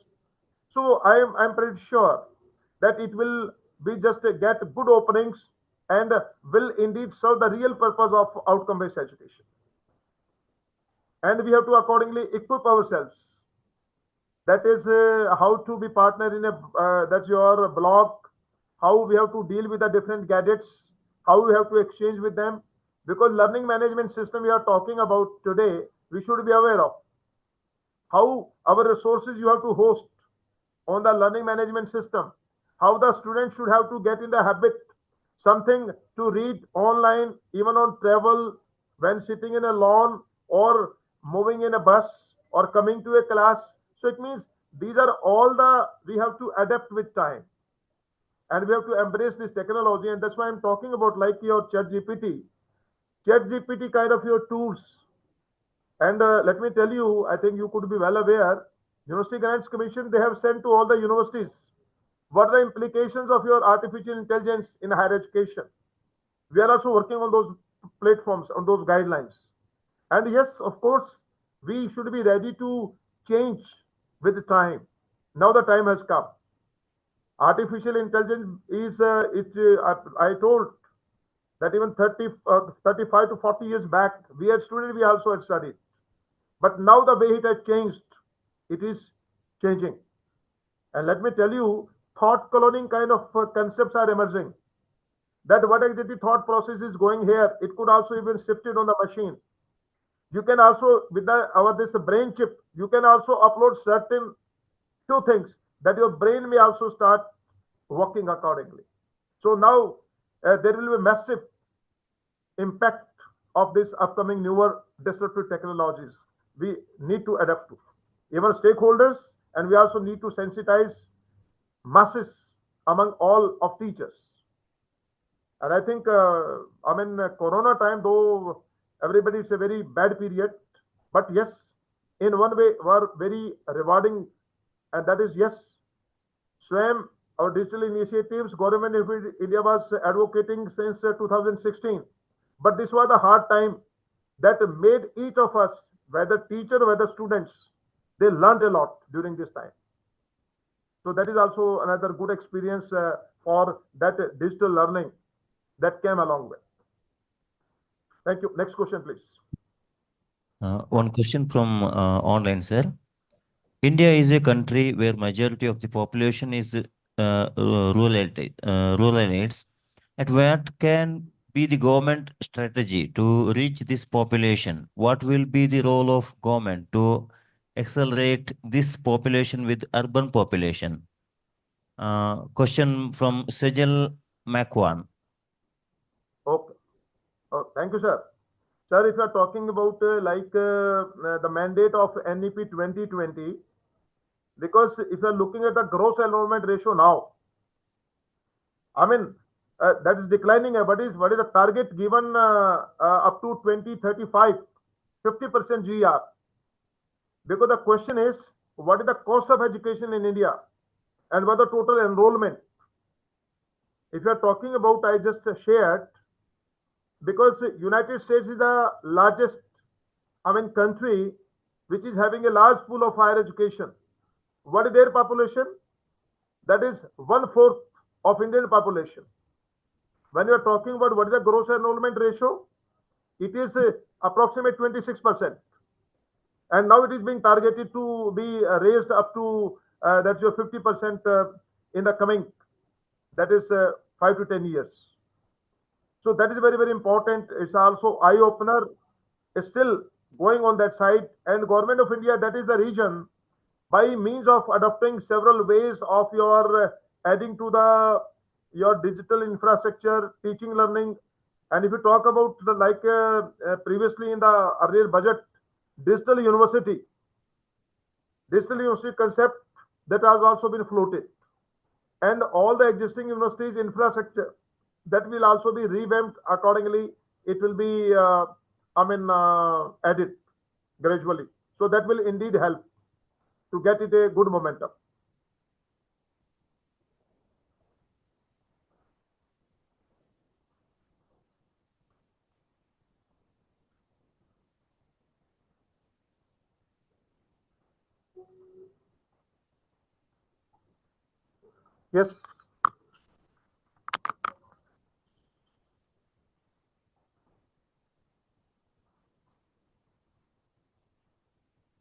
So I'm pretty sure that it will be just get good openings and will indeed serve the real purpose of outcome based education. And we have to accordingly equip ourselves. That is how to be partner in a that's your blog, how we have to deal with the different gadgets, how we have to exchange with them, because learning management system we are talking about today, we should be aware of how our resources you have to host on the learning management system, how the students should have to get in the habit something to read online, even on travel, when sitting in a lawn or moving in a bus or coming to a class. So it means these are all we have to adapt with time, and we have to embrace this technology. And that's why I'm talking about like your chat gpt kind of your tools. And let me tell you, I think you could be well aware, University Grants Commission, they have sent to all the universities what are the implications of your artificial intelligence in higher education. We are also working on those platforms, on those guidelines. And yes, of course, we should be ready to change with the time. Now the time has come. Artificial intelligence is, I told that even 35 to 40 years back, we had studied, we also had studied. But now the way it has changed, it is changing. And let me tell you, thought cloning kind of concepts are emerging. That what exactly thought process is going here, it could also even shifted on the machine. You can also, with this brain chip, you can also upload certain two things that your brain may also start working accordingly. So now there will be a massive impact of this upcoming newer disruptive technologies. We need to adapt to, even stakeholders, and we also need to sensitize masses among all of teachers. And I think, Corona time, though everybody, it's a very bad period, but yes, in one way, were very rewarding, and that is yes, SWAYAM, our digital initiatives, government of India was advocating since 2016. But this was a hard time that made each of us, whether teacher, whether students, they learned a lot during this time. So that is also another good experience for that digital learning that came along with. Thank you. Next question, please. One question from online, sir. India is a country where majority of the population is rural elites. At what can be the government strategy to reach this population? What will be the role of government to accelerate this population with urban population? Question from Sejal Makwan. Okay. Oh, thank you, sir. Sir, if you are talking about the mandate of NEP 2020, because if you are looking at the gross enrollment ratio now, I mean, that is declining. What is the target given up to 2035? 50% GR. Because the question is, what is the cost of education in India, and what the total enrollment? If you are talking about, I just shared, because United States is the largest, country which is having a large pool of higher education. What is their population? That is 1/4 of Indian population. When you are talking about what is the gross enrollment ratio, it is approximately 26%. And now it is being targeted to be raised up to that's your 50% in the coming, that is 5 to 10 years. So that is very, very important. It's also eye opener. It's still going on that side, and government of India, that is the region, by means of adopting several ways of your adding to your digital infrastructure, teaching, learning. And if you talk about previously in the earlier budget, digital university concept that has also been floated, and all the existing universities infrastructure that will also be revamped accordingly. It will be added gradually, so that will indeed help to get it a good momentum. Yes.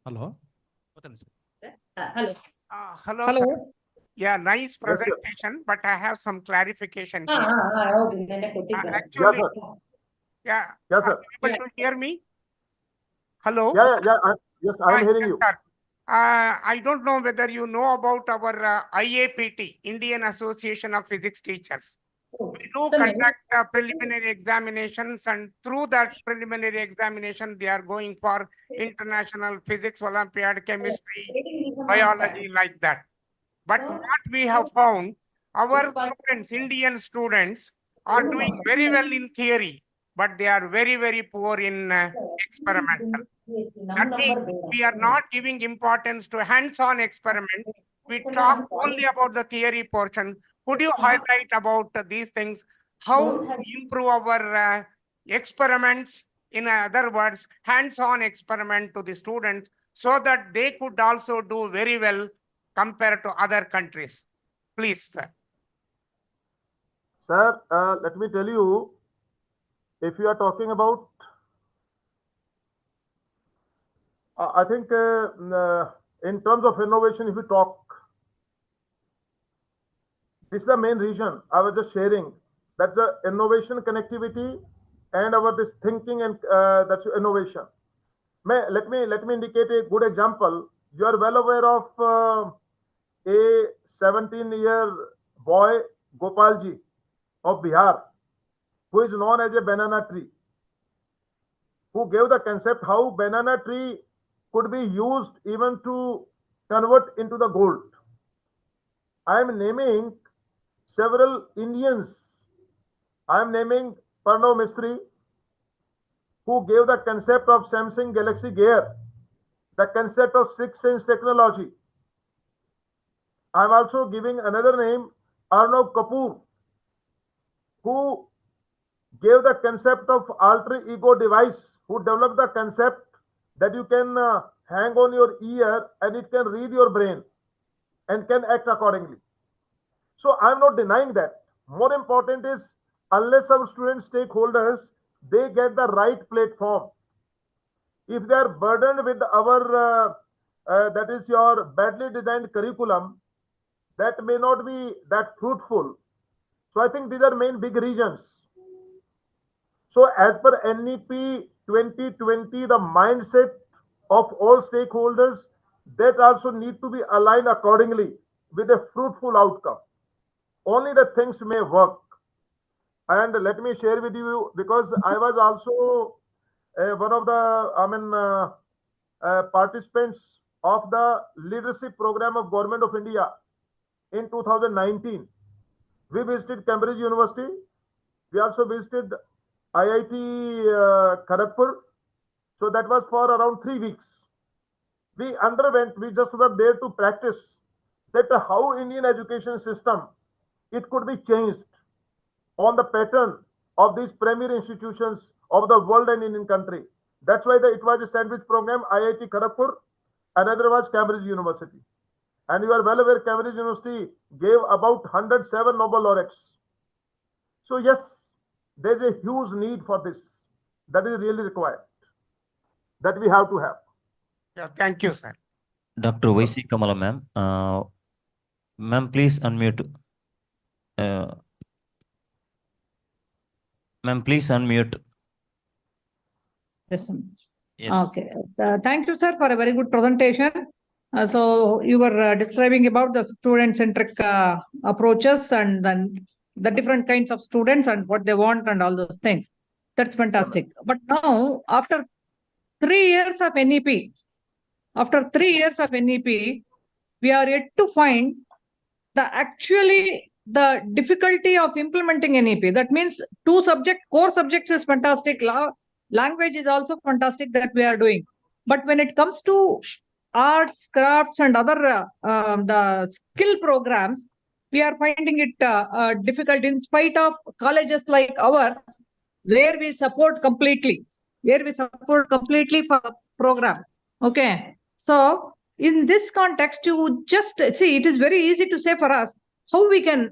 Hello. Hello. Hello, Hello. sir. Yeah, nice Yes, sir. presentation, but I have some clarification here. ಹೌದು ನೆನ್ನೆ ಕೊಟ್ಟಿದ್ದಾರೆ. Actually, Yes, sir. yeah, Yes, are sir. you able to hear me? Hello? Yeah. Yes, I am hearing Yes, you. sir. I don't know whether you know about our IAPT, Indian Association of Physics Teachers. We do conduct preliminary examinations, and through that preliminary examination, they are going for international physics, Olympiad, chemistry, biology, like that. But what we have found, our students, Indian students, are doing very well in theory, but they are very, very poor in experimental. That means we are not giving importance to hands-on experiment. We talk only about the theory portion. Could you highlight about these things? How to improve our experiments, in other words, hands-on experiment to the students, so that they could also do very well compared to other countries? Please, sir. Sir, let me tell you, if you are talking about, I think in terms of innovation, if you talk, this is the main reason I was just sharing. That's the innovation connectivity and our this thinking, and that's innovation. Let me indicate a good example. You are well aware of a 17-year boy, Gopalji of Bihar, who is known as a banana tree, who gave the concept how banana tree could be used even to convert into the gold. I am naming several Indians. I am naming Pranav Mistry, who gave the concept of Samsung Galaxy Gear, the concept of sixth sense technology. I am also giving another name, Arnav Kapoor, who gave the concept of alter ego device, who developed the concept that you can hang on your ear and it can read your brain and can act accordingly. So I'm not denying that. More important is, unless our student stakeholders, they get the right platform. If they are burdened with our, that is your badly designed curriculum, that may not be that fruitful. So I think these are main big reasons. So as per NEP 2020, the mindset of all stakeholders, that also need to be aligned accordingly with a fruitful outcome. Only the things may work. And let me share with you, because I was also one of the participants of the leadership program of Government of India in 2019. We visited Cambridge University. We also visited IIT Kharagpur. So that was for around 3 weeks. We just were there to practice that how Indian education system, it could be changed on the pattern of these premier institutions of the world and Indian country. That's why it was a sandwich program, IIT Kharagpur, another was Cambridge University. And you are well aware, Cambridge University gave about 107 Nobel laureates. So yes, there's a huge need for this. That is really required. That we have to have. Yeah, thank you, sir. Dr. YC Kamala, ma'am. Ma'am, please unmute. Ma'am, please unmute. Yes. Yes. Okay. Thank you, sir, for a very good presentation. So you were describing about the student-centric approaches and then the different kinds of students and what they want and all those things. That's fantastic. But now, after 3 years of NEP, we are yet to find the difficulty of implementing NEP. That means core subjects is fantastic. Language is also fantastic that we are doing. But when it comes to arts, crafts, and other the skill programs, we are finding it difficult in spite of colleges like ours, where we support completely for the program. Okay. So in this context, you just see, it is very easy to say for us how we can,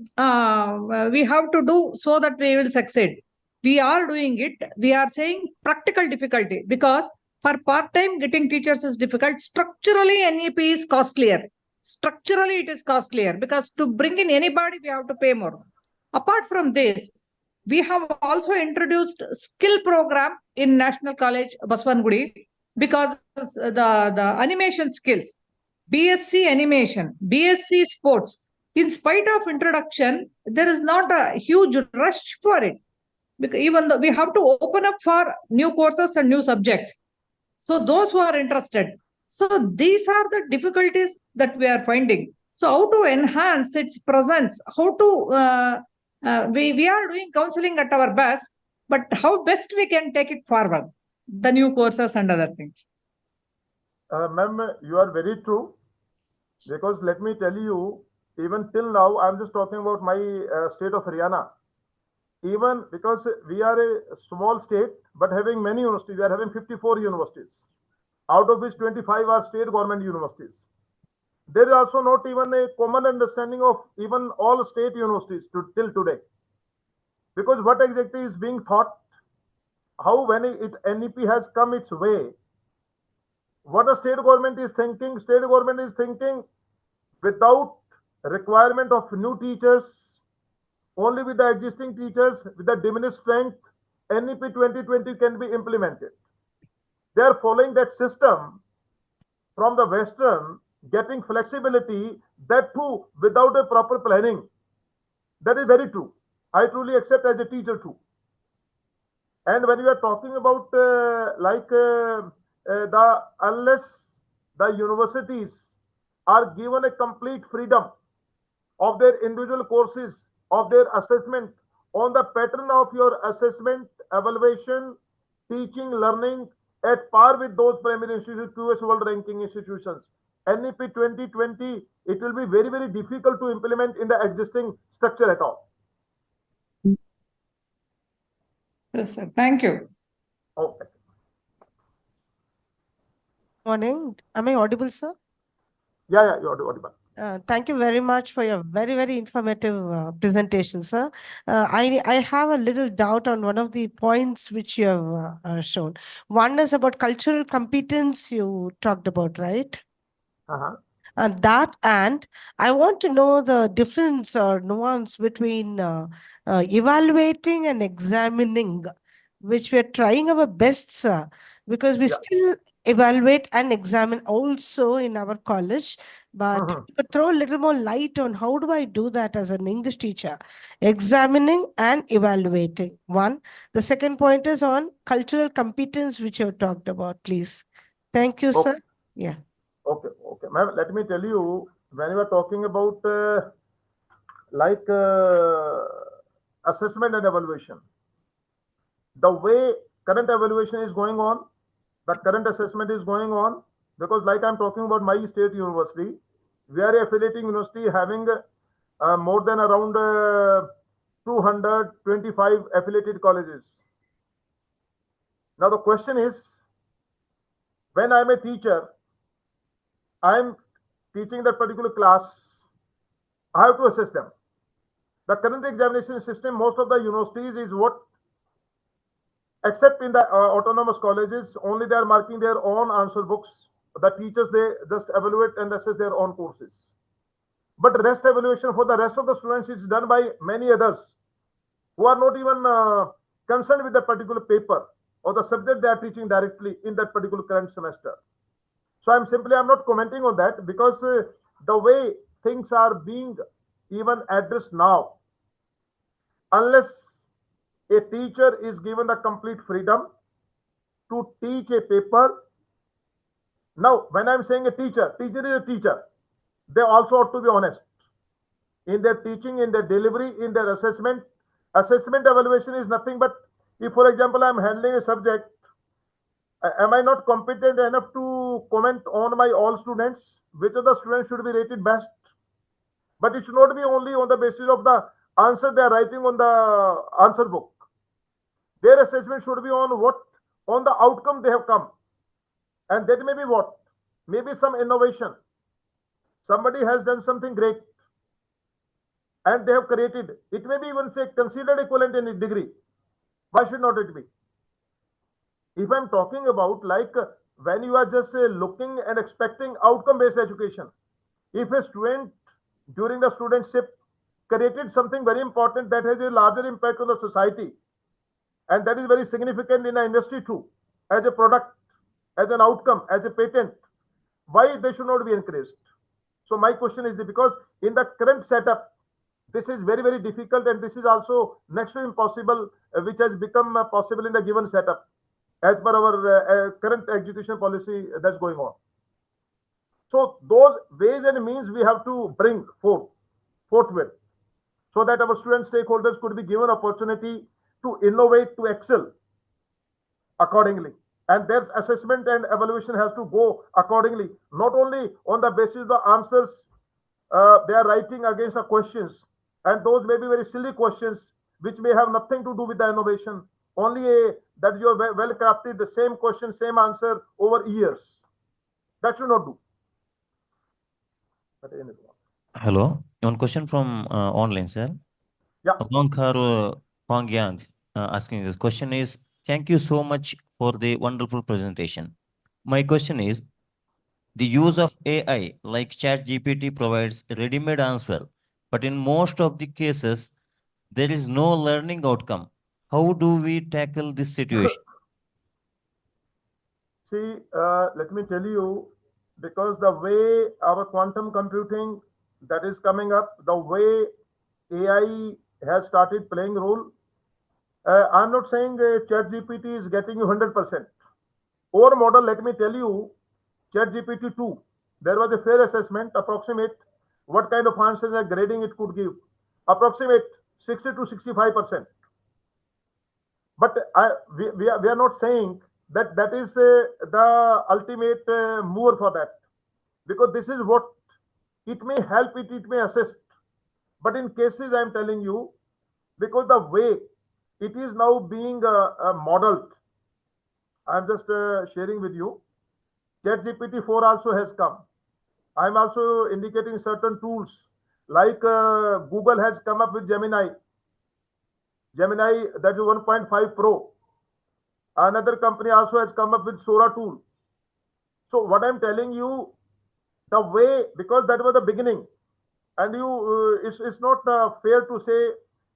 we have to do so that we will succeed. We are doing it. We are saying practical difficulty, because for part-time getting teachers is difficult. Structurally, NEP is costlier. Structurally, it is costlier because to bring in anybody, we have to pay more. Apart from this, we have also introduced skill program in National College, Baswangudi, because the animation skills. BSc animation, BSc sports. In spite of introduction, there is not a huge rush for it. Because even though we have to open up for new courses and new subjects. So those who are interested. So these are the difficulties that we are finding. So how to enhance its presence? How to we are doing counseling at our best, but how best we can take it forward? The new courses and other things. Ma'am, you are very true. Because let me tell you, even till now, I'm just talking about my state of Haryana. Even because we are a small state, but having many universities, we are having 54 universities, out of which 25 are state government universities. There is also not even a common understanding of even all state universities till today. Because what exactly is being thought, how when NEP has come its way, what the state government is thinking without requirement of new teachers, only with the existing teachers, with the diminished strength, NEP 2020 can be implemented. They are following that system from the Western, getting flexibility, that too without a proper planning. That is very true. I truly accept as a teacher too. And when we are talking about unless the universities are given a complete freedom of their individual courses, of their assessment, on the pattern of your assessment, evaluation, teaching, learning, at par with those primary institutions, QS World Ranking institutions. NEP 2020, it will be very, very difficult to implement in the existing structure at all. Yes, sir. Thank you. Okay. Morning. Am I audible, sir? Yeah, you're audible. Thank you very much for your very, very informative presentation, sir. I have a little doubt on one of the points which you have shown. One is about cultural competence you talked about, right? Uh-huh. And I want to know the difference or nuance between evaluating and examining, which we're trying our best, sir, because we still evaluate and examine also in our college. But you could throw a little more light on how do I do that as an English teacher? Examining and evaluating. One. The second point is on cultural competence, which you have talked about, please. Thank you, sir. Yeah. Okay. Ma'am, let me tell you, when you are talking about assessment and evaluation, the way current evaluation is going on, the current assessment is going on, because like I'm talking about my state university, we are affiliating university having more than around 225 affiliated colleges. Now the question is, when I'm a teacher, I'm teaching that particular class, I have to assess them. The current examination system, most of the universities is what, except in the autonomous colleges, only they are marking their own answer books. The teachers, they just evaluate and assess their own courses. But rest evaluation for the rest of the students is done by many others who are not even concerned with the particular paper or the subject they are teaching directly in that particular current semester. So I'm not commenting on that, because the way things are being even addressed now, unless a teacher is given the complete freedom to teach a paper. Now, when I'm saying a teacher is a teacher. They also ought to be honest in their teaching, in their delivery, in their assessment. Assessment evaluation is nothing but, if, for example, I'm handling a subject, am I not competent enough to comment on my all students? Which of the students should be rated best? But it should not be only on the basis of the answer they are writing on the answer book. Their assessment should be on the outcome they have come. And that may be what? Maybe some innovation. Somebody has done something great and they have created. It may be even say considered equivalent in a degree. Why should not it be? If I'm talking about when you are just looking and expecting outcome-based education, if a student during the studentship created something very important that has a larger impact on the society, and that is very significant in the industry too, as a product, as an outcome, as a patent, why they should not be encouraged? So my question is because in the current setup, this is very, very difficult, and this is also next to impossible, which has become possible in the given setup as per our current education policy that's going on. So those ways and means we have to bring forthwith, so that our student stakeholders could be given opportunity to innovate, to excel accordingly. And their assessment and evaluation has to go accordingly, not only on the basis of the answers they are writing against the questions, and those may be very silly questions which may have nothing to do with the innovation, only that you are well crafted the same question, same answer over years. That should not do. Hello, one question from online, sir. Yeah. Abankar Pangyang asking this question is, thank you so much for the wonderful presentation. My question is, the use of AI like ChatGPT provides ready-made answer, but in most of the cases, there is no learning outcome. How do we tackle this situation? See, let me tell you, because the way our quantum computing that is coming up, the way AI has started playing role, I'm not saying ChatGPT is getting you 100%. Our model, let me tell you, ChatGPT 2, there was a fair assessment, approximate what kind of answers and grading it could give. Approximate 60 to 65%. But we are not saying that that is the ultimate mover for that, because this is what it may help, it may assist. But in cases I'm telling you, because the way it is now being modeled, I'm just sharing with you. ChatGPT-4 also has come. I'm also indicating certain tools like Google has come up with Gemini. Gemini, that is 1.5 Pro. Another company also has come up with Sora tool. So what I'm telling you, the way, because that was the beginning, and you, it's not fair to say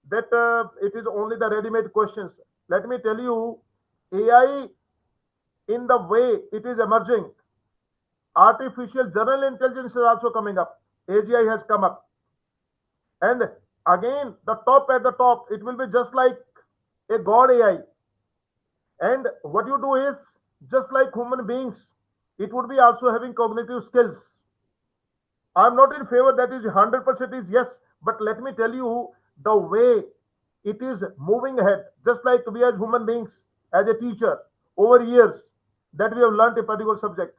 that it is only the ready-made questions. Let me tell you, AI, in the way it is emerging, artificial general intelligence is also coming up. AGI has come up. And again, the top at the top, it will be just like a God AI. And what you do is, just like human beings, it would be also having cognitive skills. I'm not in favor that is 100% is yes, but let me tell you the way it is moving ahead, just like we as human beings, as a teacher, over years that we have learned a particular subject.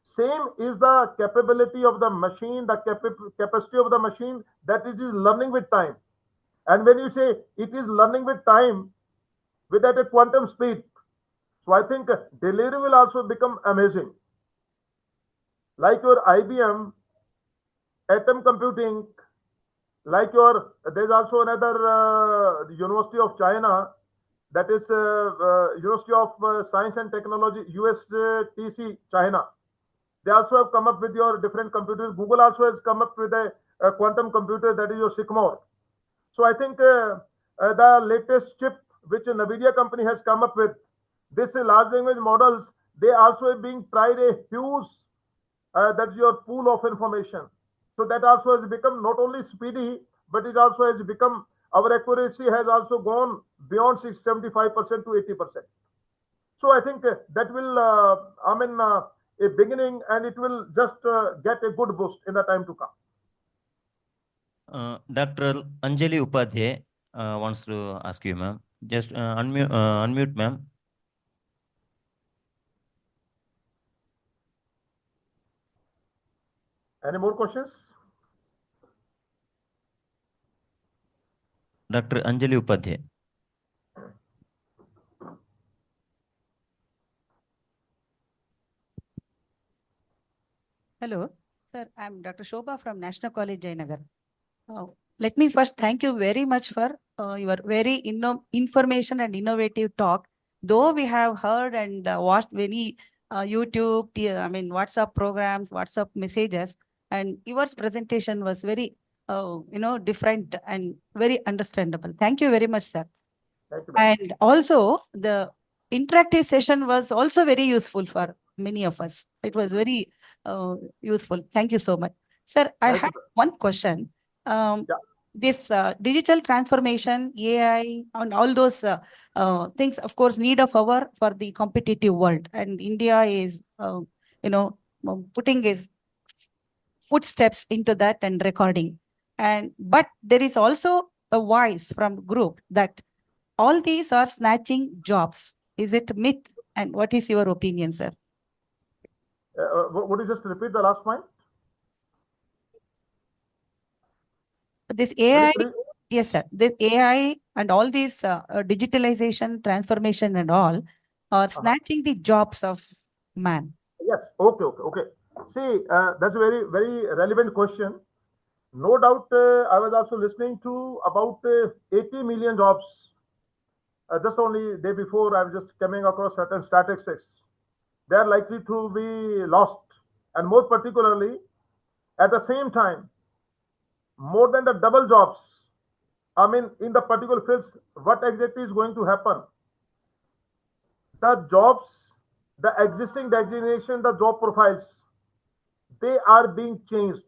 Same is the capability of the machine, the capacity of the machine, that it is learning with time. And when you say it is learning with time, with at a quantum speed, so I think delivery will also become amazing. Like your IBM, atom computing, like your, there's also another University of China, that is University of Science and Technology, USTC, China. They also have come up with your different computers. Google also has come up with a quantum computer, that is your Sycamore. So I think the latest chip which NVIDIA company has come up with, this large language models, they also are being tried a huge, that's your pool of information. So that also has become not only speedy, but it also has become, our accuracy has also gone beyond 75% to 80%. So I think that will, a beginning, and it will just get a good boost in the time to come. Dr. Anjali Upadhyay wants to ask you, ma'am. Just unmute, ma'am. Any more questions? Dr. Anjali Upadhyay. Hello, sir. I'm Dr. Shobha from National College, Jayanagar. Let me first thank you very much for your very information and innovative talk. Though we have heard and watched many YouTube, WhatsApp programs, WhatsApp messages, and your presentation was very, different and very understandable. Thank you very much, sir. Thank you. And also the interactive session was also very useful for many of us. It was very useful. Thank you so much. Sir, I Thank you, have sir. one question. Yeah. This digital transformation, AI, and all those things, of course, need a power for the competitive world. And India is, putting its footsteps into that and recording. But there is also a voice from group that all these are snatching jobs. Is it myth? And what is your opinion, sir? Would you just repeat the last point? This Will you AI, please? yes, sir. This AI and all these digitalization, transformation and all are snatching the jobs of man. Yes. Okay. See, that's a very, very relevant question. No doubt, I was also listening to about 80 million jobs. Just only day before, I was just coming across certain statistics. They are likely to be lost, and more particularly, at the same time, more than the double jobs. I mean, in the particular fields, what exactly is going to happen? The jobs, the existing designation, the job profiles, they are being changed.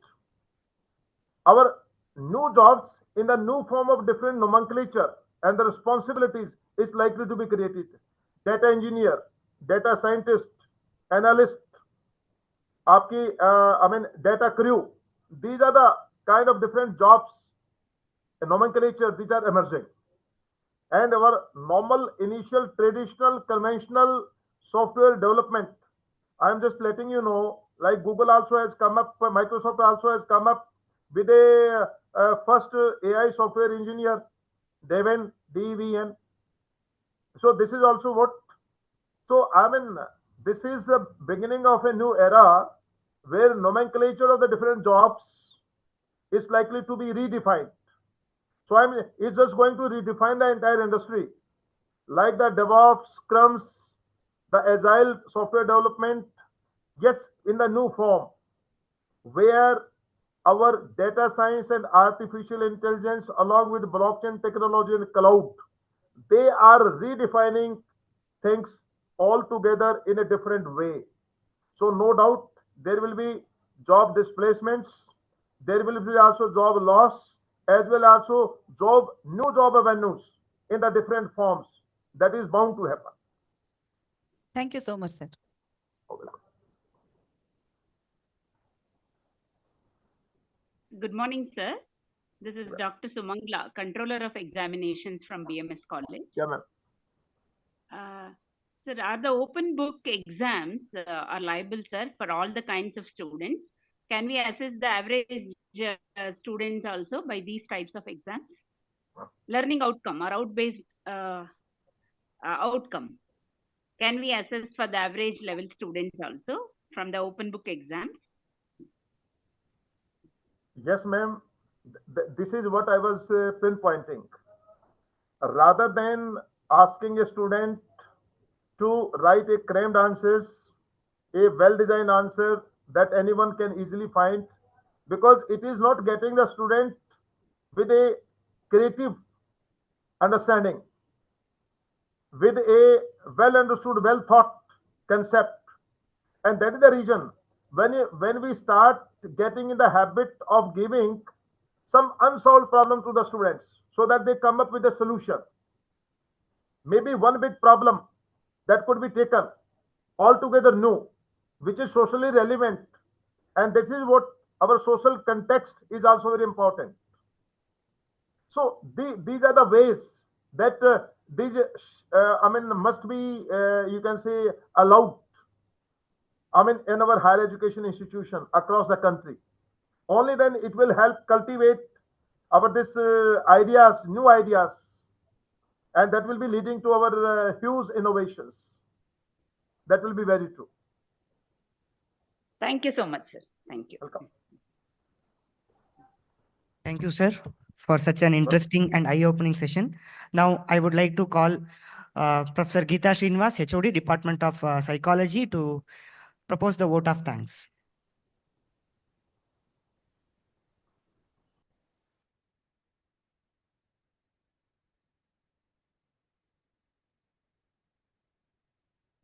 Our new jobs in the new form of different nomenclature and the responsibilities is likely to be created. Data engineer, data scientist, analyst, आपकी I mean data crew. These are the kind of different jobs nomenclature which are emerging. And our normal initial traditional conventional software development, I'm just letting you know, like Google also has come up, Microsoft also has come up with a first AI software engineer, Devin, DVN. So this is also what, so I mean, this is the beginning of a new era where nomenclature of the different jobs is likely to be redefined. So I mean, it's just going to redefine the entire industry, like the DevOps, Scrums, the Agile software development, yes, in the new form, where our data science and artificial intelligence, along with blockchain technology and cloud, they are redefining things altogether in a different way. So no doubt there will be job displacements, there will be also job loss, as well also new job avenues in the different forms. That is bound to happen. Thank you so much, sir. Good morning, sir. This is Dr. Sumangla, Controller of Examinations from BMS College. Yeah, ma'am. Sir, are the open book exams are liable, sir, for all the kinds of students? Can we assess the average students also by these types of exams? Learning outcome or out-based outcome. Can we assess for the average level students also from the open book exams? Yes, ma'am. This is what I was pinpointing. Rather than asking a student to write a crammed answers, a well-designed answer that anyone can easily find, because it is not getting the student with a creative understanding, with a well understood, well thought concept. And that is the reason when we start getting in the habit of giving some unsolved problem to the students so that they come up with a solution. Maybe one big problem that could be taken altogether new, which is socially relevant. And this is what our social context is also very important. So these are the ways that I mean, must be, you can say, allowed. I mean, in our higher education institution across the country. Only then it will help cultivate our this ideas, new ideas, and that will be leading to our huge innovations. That will be very true. Thank you so much, sir. Thank you. Welcome. Thank you, sir, for such an interesting and eye-opening session. Now, I would like to call Professor Geeta Srinivas, HOD, Department of Psychology, to propose the vote of thanks.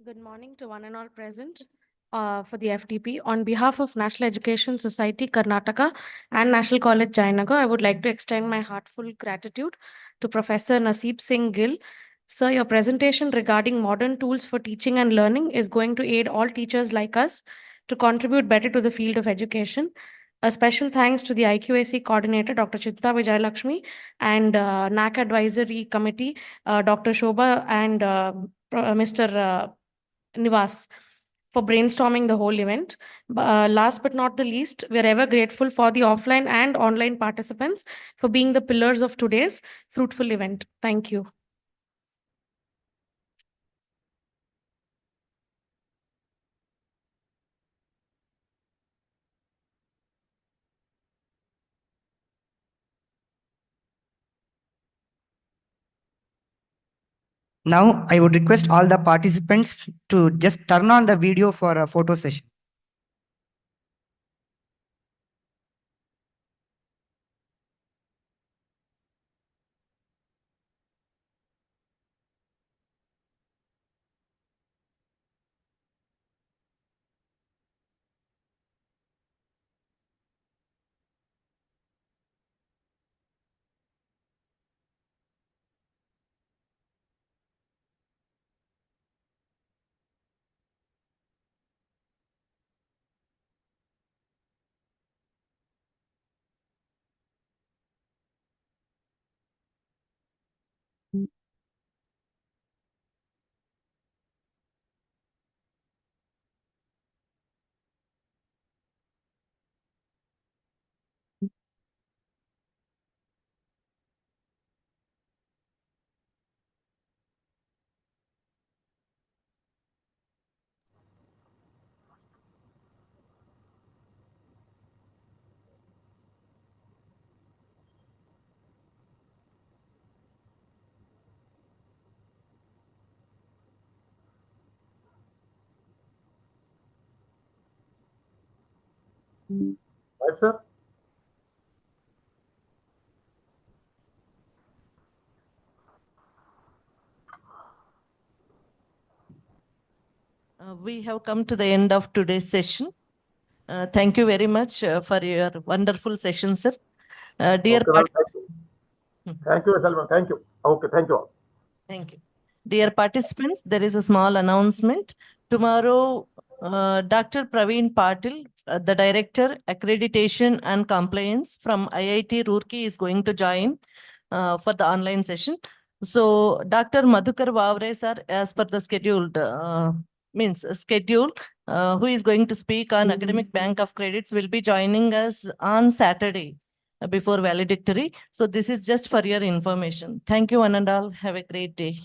Good morning to one and all present. for the FDP. On behalf of National Education Society, Karnataka and National College, Jayanagar, I would like to extend my heartfelt gratitude to Professor Nasib Singh Gill. Sir, your presentation regarding modern tools for teaching and learning is going to aid all teachers like us to contribute better to the field of education. A special thanks to the IQAC coordinator, Dr. Chitta Vijayalakshmi, and NAC Advisory Committee, Dr. Shobha and Mr. Nivas, for brainstorming the whole event. Last but not the least, we are ever grateful for the offline and online participants for being the pillars of today's fruitful event. Thank you. Now, I would request all the participants to just turn on the video for a photo session. Right, sir? We have come to the end of today's session. Thank you very much for your wonderful session, sir. Dear Okay, well, participants. thank you, Selvan. Thank you. Okay, thank you all. Thank you. Dear participants, there is a small announcement. Tomorrow, Dr. Praveen Patil, the Director, Accreditation and Compliance from IIT Roorkee is going to join for the online session. So, Dr. Madhukar Vavre, sir, as per the schedule, who is going to speak on Academic Bank of Credits, will be joining us on Saturday before valedictory. So this is just for your information. Thank you one and all. Have a great day.